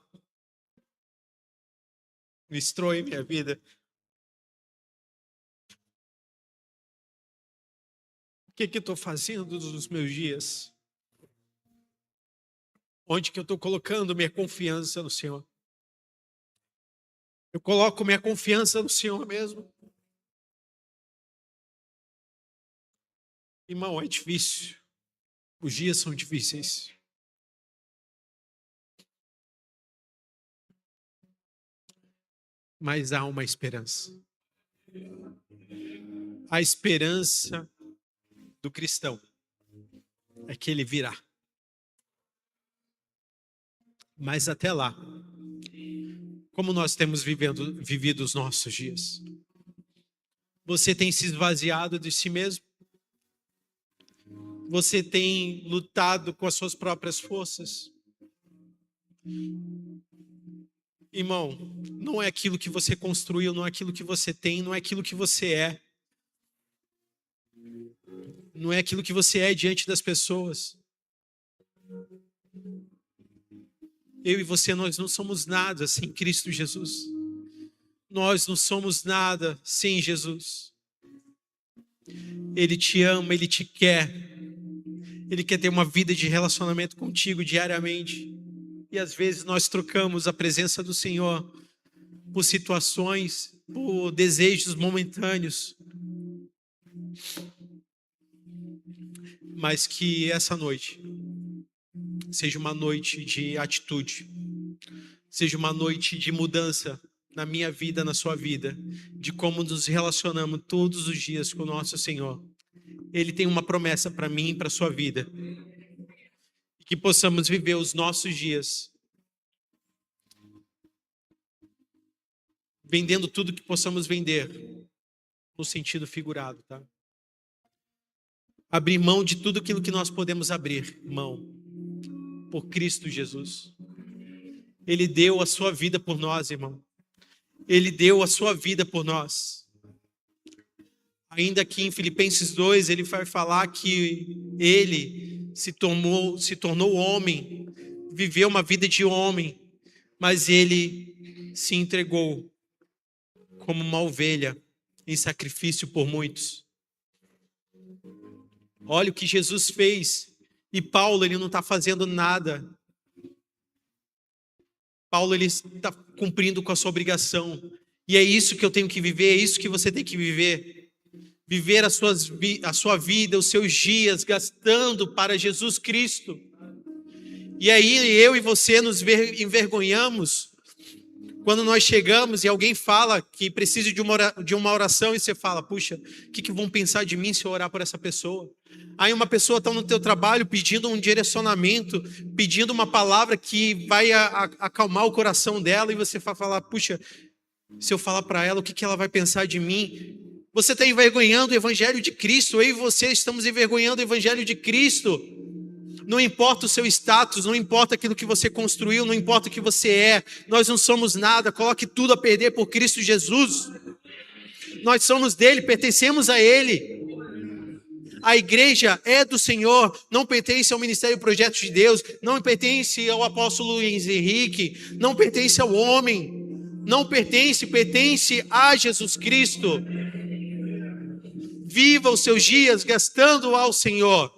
ministrou em minha vida, o que eu estou fazendo nos meus dias? Onde que eu estou colocando minha confiança no Senhor? Eu coloco minha confiança no Senhor mesmo? Irmão, é difícil. Os dias são difíceis. Mas há uma esperança. A esperança do cristão é que ele virá. Mas até lá, como nós temos vivido os nossos dias? Você tem se esvaziado de si mesmo? Você tem lutado com as suas próprias forças? Irmão, não é aquilo que você construiu, não é aquilo que você tem, não é aquilo que você é. Não é aquilo que você é diante das pessoas. Eu e você, nós não somos nada sem Cristo Jesus. Nós não somos nada sem Jesus. Ele te ama, Ele te quer. Ele quer ter uma vida de relacionamento contigo diariamente. E às vezes nós trocamos a presença do Senhor por situações, por desejos momentâneos. Mas que essa noite seja uma noite de atitude, seja uma noite de mudança na minha vida, na sua vida, de como nos relacionamos todos os dias com o nosso Senhor. Ele tem uma promessa para mim e para a sua vida. Que possamos viver os nossos dias vendendo tudo que possamos vender, no sentido figurado, tá? Abrir mão de tudo aquilo que nós podemos abrir mão, por Cristo Jesus. Ele deu a sua vida por nós, irmão. Ele deu a sua vida por nós. Ainda que em Filipenses 2, ele vai falar que ele se tornou homem, viveu uma vida de homem, mas ele se entregou como uma ovelha em sacrifício por muitos. Olha o que Jesus fez. E Paulo, ele não está fazendo nada. Paulo, ele está cumprindo com a sua obrigação. E é isso que eu tenho que viver, é isso que você tem que viver. Viver a sua vida, os seus dias, gastando para Jesus Cristo. E aí eu e você nos envergonhamos quando nós chegamos e alguém fala que precisa de uma oração e você fala, puxa, o que vão pensar de mim se eu orar por essa pessoa? Aí uma pessoa está no teu trabalho pedindo um direcionamento, pedindo uma palavra que vai acalmar o coração dela, e você vai falar, puxa, se eu falar para ela, o que ela vai pensar de mim? Você está envergonhando o Evangelho de Cristo, eu e você estamos envergonhando o Evangelho de Cristo. Não importa o seu status, não importa aquilo que você construiu, não importa o que você é, nós não somos nada, coloque tudo a perder por Cristo Jesus. Nós somos dele, pertencemos a ele. A igreja é do Senhor, não pertence ao Ministério Projeto de Deus, não pertence ao apóstolo Luiz Henrique, não pertence ao homem, não pertence, pertence a Jesus Cristo. Viva os seus dias gastando ao Senhor.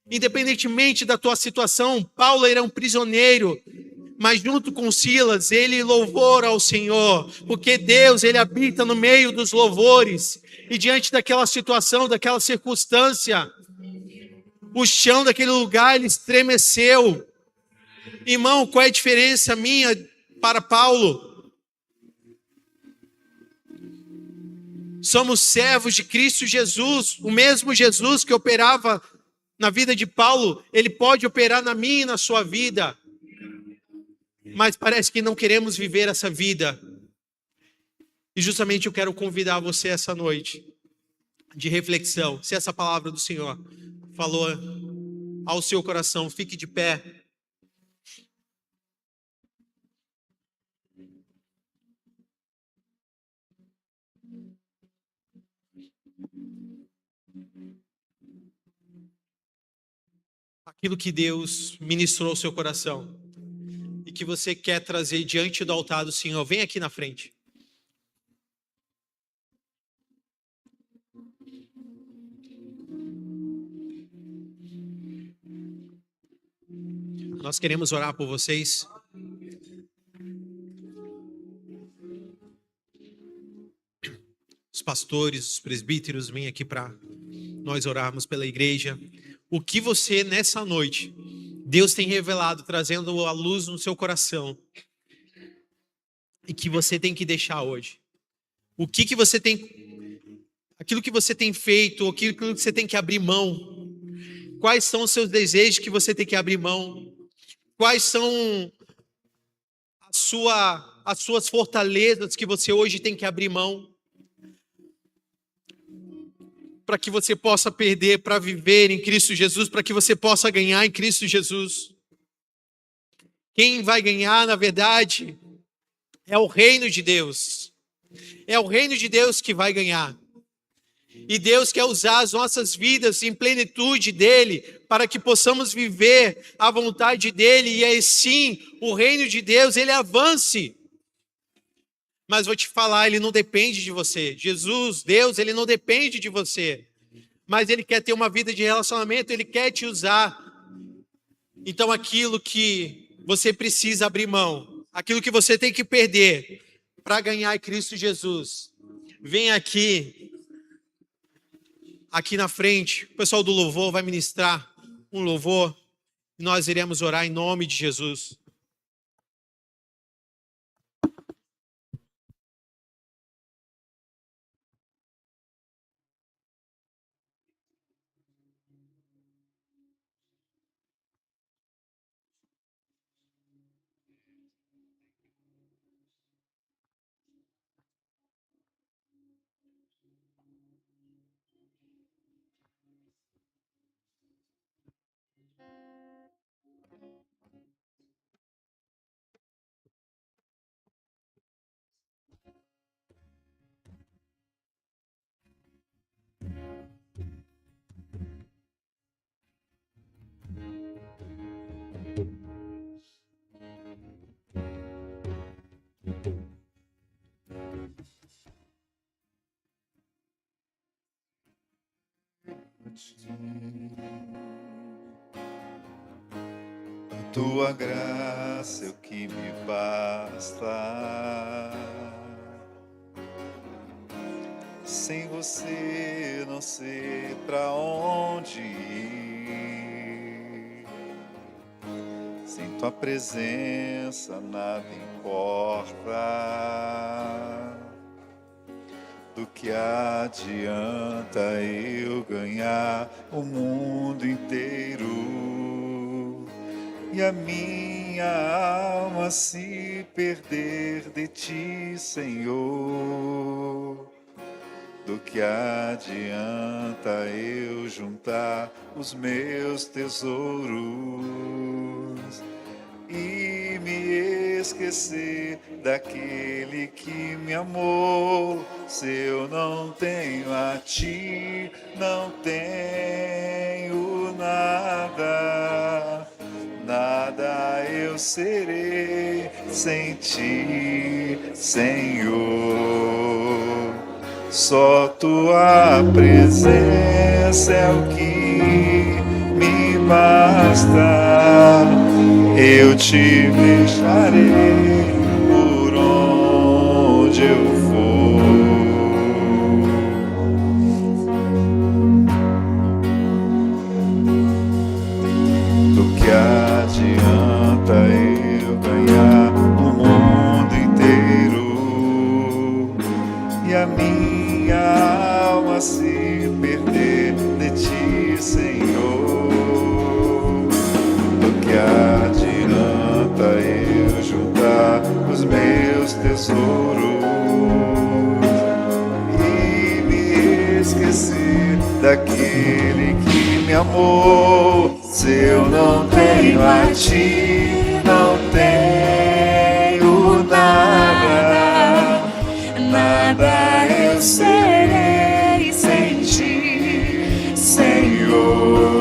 Independentemente da tua situação, Paulo era um prisioneiro, mas junto com Silas, ele louvou ao Senhor, porque Deus, ele habita no meio dos louvores, e diante daquela situação, daquela circunstância, o chão daquele lugar, ele estremeceu. Irmão, qual é a diferença minha para Paulo? Somos servos de Cristo Jesus, o mesmo Jesus que operava na vida de Paulo, ele pode operar na minha e na sua vida. Mas parece que não queremos viver essa vida. E justamente eu quero convidar você essa noite de reflexão. Se essa palavra do Senhor falou ao seu coração, fique de pé. Aquilo que Deus ministrou ao seu coração e que você quer trazer diante do altar do Senhor, vem aqui na frente. Nós queremos orar por vocês. Os pastores, os presbíteros, vêm aqui para nós orarmos pela igreja. O que você, nessa noite, Deus tem revelado, trazendo a luz no seu coração, e que você tem que deixar hoje. O que você tem, aquilo que você tem feito, aquilo que você tem que abrir mão. Quais são os seus desejos que você tem que abrir mão? Quais são as suas fortalezas que você hoje tem que abrir mão? Para que você possa perder, para viver em Cristo Jesus, para que você possa ganhar em Cristo Jesus. Quem vai ganhar, na verdade, é o reino de Deus. É o reino de Deus que vai ganhar. E Deus quer usar as nossas vidas em plenitude dEle, para que possamos viver a vontade dEle, e aí sim, o reino de Deus, ele avance. Mas vou te falar, ele não depende de você. Jesus, Deus, ele não depende de você. Mas ele quer ter uma vida de relacionamento, ele quer te usar. Então aquilo que você precisa abrir mão, aquilo que você tem que perder para ganhar em Cristo Jesus, vem aqui na frente. O pessoal do louvor vai ministrar um louvor e nós iremos orar em nome de Jesus. A tua graça é o que me basta. Sem você não sei pra onde ir. Sem tua presença nada importa. Do que adianta eu ganhar o mundo inteiro e a minha alma se perder de ti, Senhor? Do que adianta eu juntar os meus tesouros e me esquecer daquele que me amou? Se eu não tenho a ti, não tenho nada, nada eu serei sem ti, Senhor. Só tua presença é o que me basta. Eu te deixarei por onde eu for. Do que adianta eu ganhar o mundo inteiro e a minha alma se perder de ti, Senhor? Do que adianta eu juntar os meus tesouros e me esquecer daquele que me amou? Se eu não tenho a ti, não tenho nada, nada eu serei sem ti, Senhor.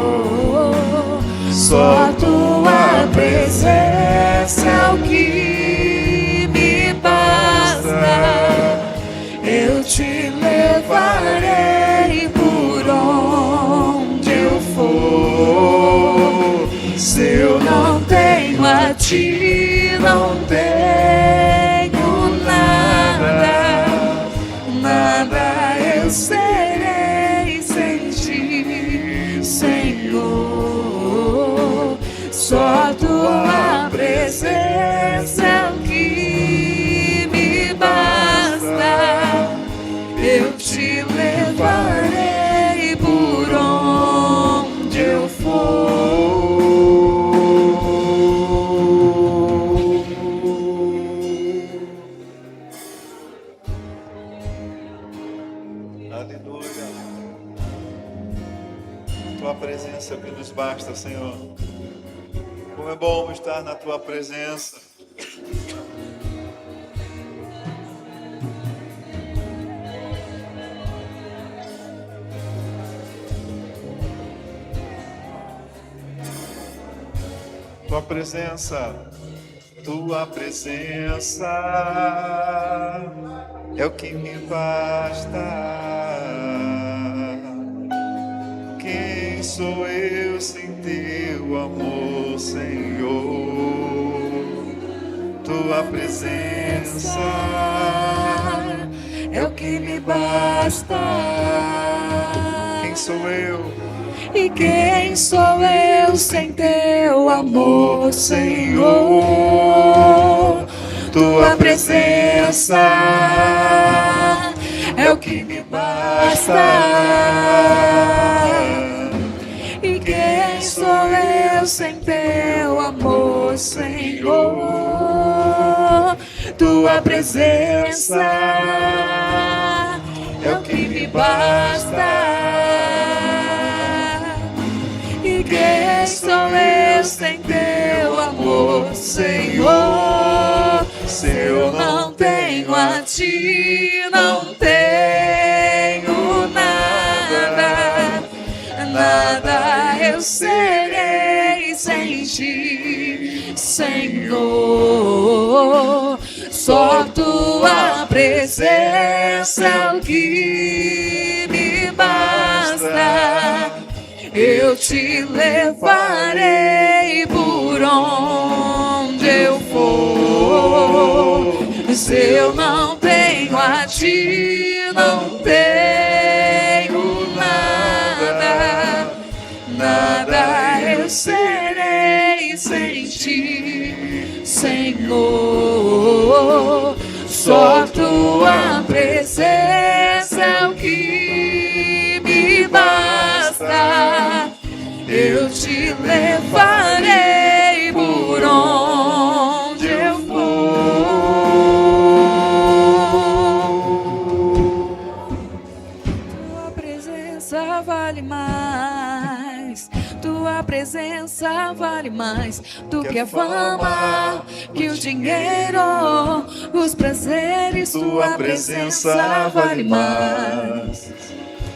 Só tua presença é o que me basta. Eu te levarei por onde eu for. Se eu não tenho a ti, não tenho nada, nada eu serei sem ti, Senhor. Só tua presença é o que me basta. Eu te levarei por onde eu for. Aleluia. Tua presença é o que nos basta, Senhor. Como é bom estar na tua presença. Tua presença é o que me basta. Quem sou eu sem teu amor, Senhor? Tua presença é o que me basta. Quem sou eu? E quem sou eu sem teu amor, Senhor? Tua presença é o que me basta. E quem sou eu sem teu amor, Senhor? Tua presença é o que me basta. E quem sou eu sem teu amor, Senhor? Se eu não tenho a ti, não tenho nada, nada eu serei sem ti, Senhor. Só tua presença é o que me basta. Eu te levarei por onde eu for. Se eu não tenho a ti, não tenho nada, nada eu serei sem ti, Senhor. Só tua presença vale mais do que a fama, que o dinheiro, os prazeres. Tua presença vale mais.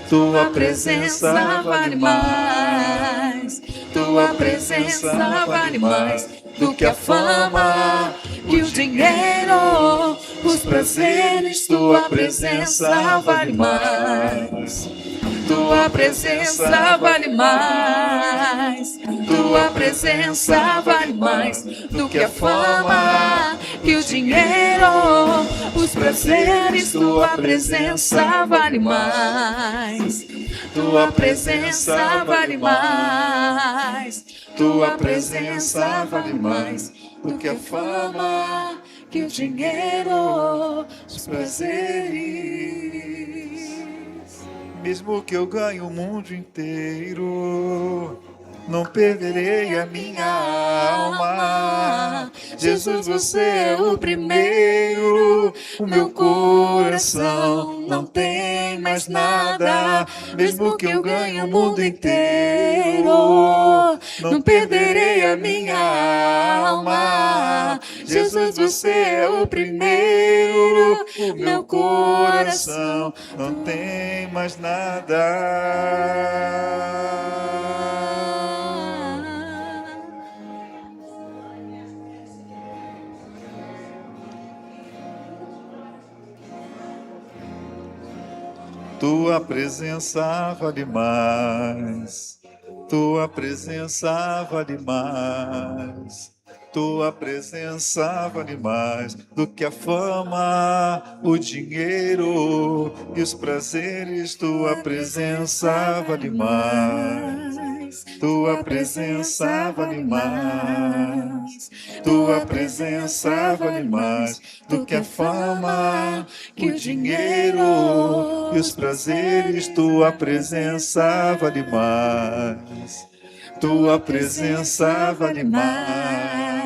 Tua presença vale mais. Tua presença vale mais do que a fama, que o dinheiro, os prazeres. Tua presença vale mais. Tua presença vale mais. Tua presença vale mais do que a fama, que o dinheiro, os prazeres. Tua presença vale mais. Tua presença vale mais. Tua presença vale mais do que a fama, que o dinheiro, os prazeres. Mesmo que eu ganhe o mundo inteiro, não perderei a minha alma. Jesus, você é o primeiro. O meu coração não tem mais nada. Mesmo que eu ganhe o mundo inteiro, não perderei a minha alma. Jesus, você é o primeiro. O meu coração não tem mais nada. Tua presença vale mais. Tua presença vale mais. Tua presença vale mais do que a fama, o dinheiro e os prazeres. Tua presença vale mais. Tua presença vale mais. Tua presença vale mais do que a fama, que o dinheiro e os prazeres. Tua presença vale mais. Tua presença vale mais.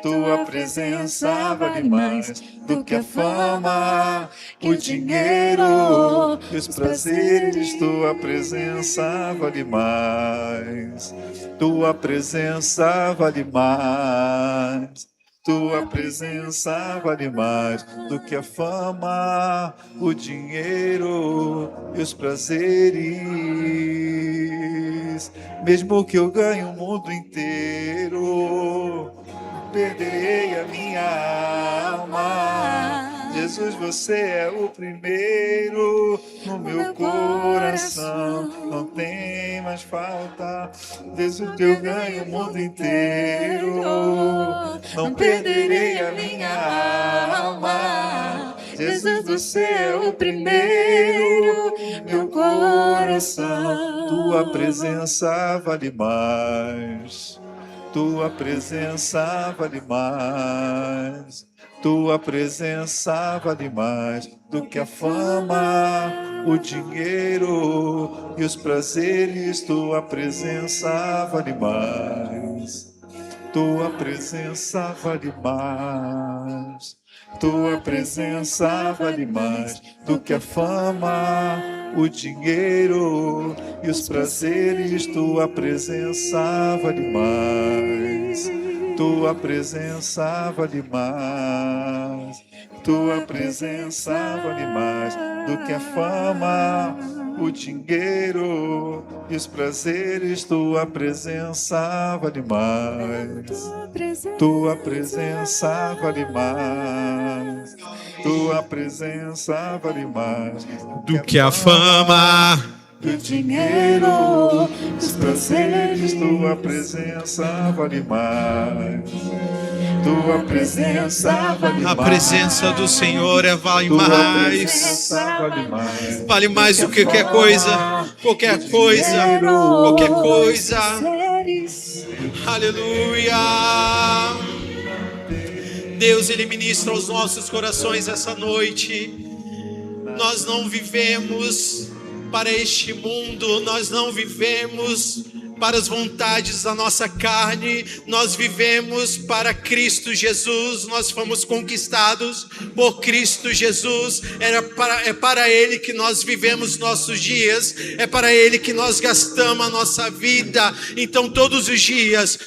Tua presença vale mais do que a fama, o dinheiro e os prazeres. Tua presença vale mais. Tua presença vale mais. Tua presença vale mais do que a fama, o dinheiro e os prazeres. Mesmo que eu ganhe o mundo inteiro, perderei a minha alma. Jesus, você é o primeiro. No meu coração não tem mais falta. Desde que eu ganho o mundo inteiro, não perderei a minha alma. Jesus, você é o primeiro. Meu coração. Tua presença vale mais. Tua presença vale mais. Tua presença vale mais do que a fama, o dinheiro e os prazeres. Tua presença vale mais. Tua presença vale mais. Tua presença vale mais do que a fama, o dinheiro e os prazeres. Tua presença vale mais. Tua presença vale mais. Tua presença vale mais do que a fama, o dinheiro e os prazeres. Tua presença vale mais. Tua presença vale mais. Tua presença vale mais do que a fama, o dinheiro, os prazeres. Tua presença vale mais. Tua presença vale mais. A presença do Senhor vale mais. Vale mais do que qualquer coisa. Qualquer coisa. Qualquer coisa. Aleluia. Deus, Ele ministra aos nossos corações essa noite. Nós não vivemos para este mundo, nós não vivemos para as vontades da nossa carne, nós vivemos para Cristo Jesus, nós fomos conquistados por Cristo Jesus, é para Ele que nós vivemos nossos dias, é para Ele que nós gastamos a nossa vida. Então todos os dias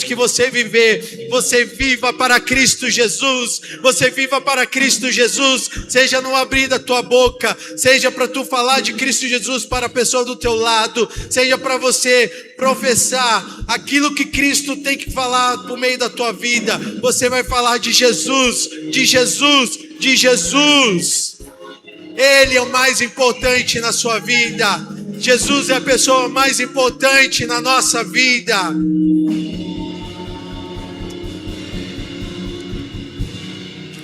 que você viver, você viva para Cristo Jesus, você viva para Cristo Jesus, seja no abrir da tua boca, seja para tu falar de Cristo Jesus para a pessoa do teu lado, seja para você professar aquilo que Cristo tem que falar por meio da tua vida. Você vai falar de Jesus, de Jesus, de Jesus. Ele é o mais importante na sua vida. Jesus é a pessoa mais importante na nossa vida.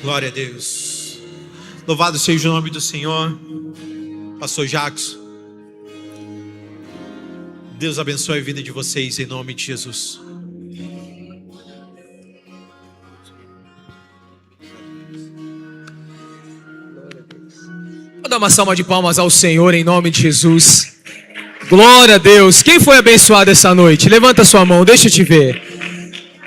Glória a Deus. Louvado seja o nome do Senhor. Pastor Jackson, Deus abençoe a vida de vocês em nome de Jesus. Vou dar uma salva de palmas ao Senhor em nome de Jesus. Glória a Deus. Quem foi abençoado essa noite? Levanta sua mão, deixa eu te ver.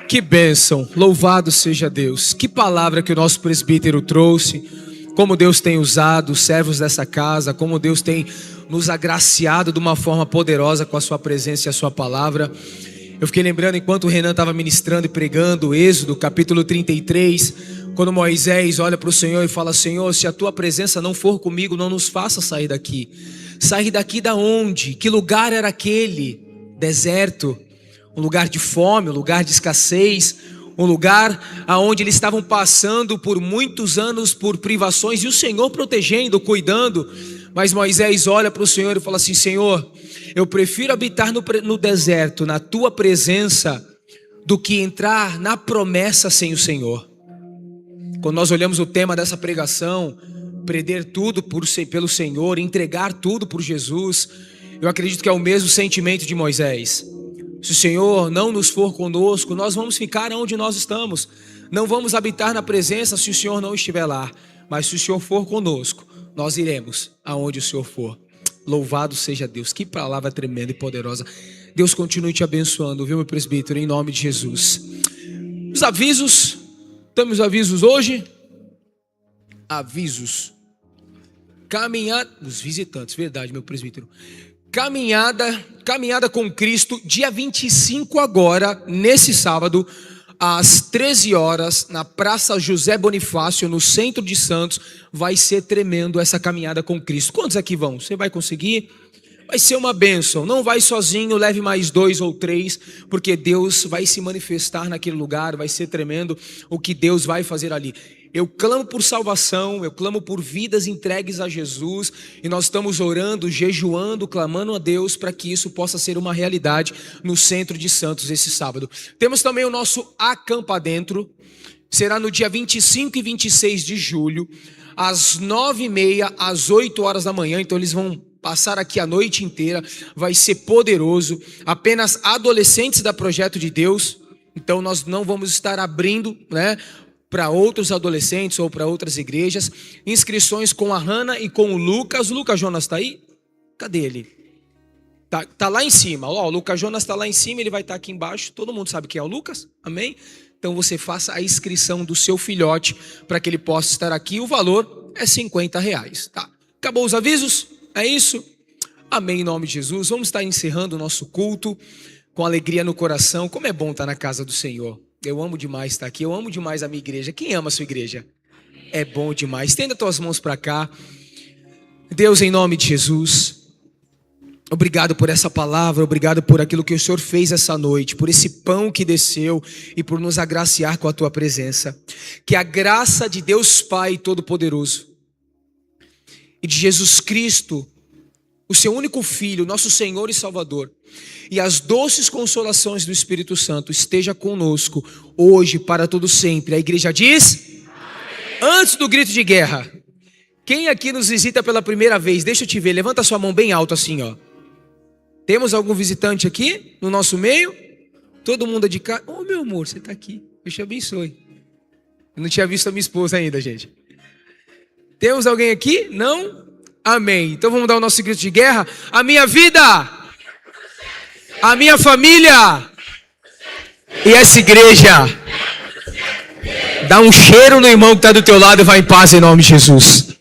Que bênção. Louvado seja Deus. Que palavra que o nosso presbítero trouxe. Como Deus tem usado os servos dessa casa, como Deus tem nos agraciado de uma forma poderosa com a sua presença e a sua palavra. Eu fiquei lembrando enquanto o Renan estava ministrando e pregando Êxodo capítulo 33, quando Moisés olha para o Senhor e fala: Senhor, se a tua presença não for comigo, não nos faça sair daqui. Sair daqui da onde? Que lugar era aquele? Deserto, um lugar de fome, um lugar de escassez, um lugar aonde eles estavam passando por muitos anos por privações e o Senhor protegendo, cuidando. Mas Moisés olha para o Senhor e fala assim: Senhor, eu prefiro habitar no deserto, na tua presença, do que entrar na promessa sem o Senhor. Quando nós olhamos o tema dessa pregação, perder tudo pelo Senhor, entregar tudo por Jesus, eu acredito que é o mesmo sentimento de Moisés. Se o Senhor não nos for conosco, nós vamos ficar onde nós estamos. Não vamos habitar na presença se o Senhor não estiver lá. Mas se o Senhor for conosco, nós iremos aonde o Senhor for. Louvado seja Deus. Que palavra tremenda e poderosa. Deus continue te abençoando, viu, meu presbítero, em nome de Jesus. Os avisos. Temos avisos hoje? Avisos. Caminhada. Os visitantes, verdade, meu presbítero. Caminhada com Cristo, dia 25 agora, nesse sábado, às 13 horas, na Praça José Bonifácio, no centro de Santos. Vai ser tremendo essa caminhada com Cristo. Quantos aqui vão? Você vai conseguir? Vai ser uma bênção. Não vai sozinho, leve mais 2 ou 3, porque Deus vai se manifestar naquele lugar. Vai ser tremendo o que Deus vai fazer ali. Eu clamo por salvação, eu clamo por vidas entregues a Jesus, e nós estamos orando, jejuando, clamando a Deus para que isso possa ser uma realidade no centro de Santos esse sábado. Temos também o nosso Acampa Dentro, será no dia 25 e 26 de julho, às 9h30 às 8 horas da manhã, então eles vão passar aqui a noite inteira, vai ser poderoso, apenas adolescentes da Projeto de Deus, então nós não vamos estar abrindo, para outros adolescentes ou para outras igrejas. Inscrições com a Hannah e com o Lucas. O Lucas Jonas está aí? Cadê ele? Tá lá em cima. O Lucas Jonas está lá em cima, ele vai estar aqui embaixo. Todo mundo sabe quem é o Lucas? Amém? Então você faça a inscrição do seu filhote para que ele possa estar aqui. O valor é R$50. Tá? Acabou os avisos? É isso? Amém, em nome de Jesus. Vamos estar encerrando o nosso culto com alegria no coração. Como é bom estar na casa do Senhor. Eu amo demais estar aqui, eu amo demais a minha igreja. Quem ama a sua igreja? É bom demais. Estenda tuas mãos para cá. Deus, em nome de Jesus, obrigado por essa palavra, obrigado por aquilo que o Senhor fez essa noite, por esse pão que desceu e por nos agraciar com a tua presença. Que a graça de Deus Pai Todo-Poderoso e de Jesus Cristo, o seu único Filho, nosso Senhor e Salvador, e as doces consolações do Espírito Santo esteja conosco hoje, para todo sempre. A igreja diz: amém. Antes do grito de guerra, quem aqui nos visita pela primeira vez? Deixa eu te ver, levanta sua mão bem alto assim, ó. Temos algum visitante aqui no nosso meio? Todo mundo é de cá. Oh, meu amor, você está aqui. Deus te abençoe. Eu não tinha visto a minha esposa ainda, gente. Temos alguém aqui? Não? Amém. Então vamos dar o nosso grito de guerra. A minha vida, a minha família e essa igreja. Dá um cheiro no irmão que está do teu lado e vai em paz em nome de Jesus.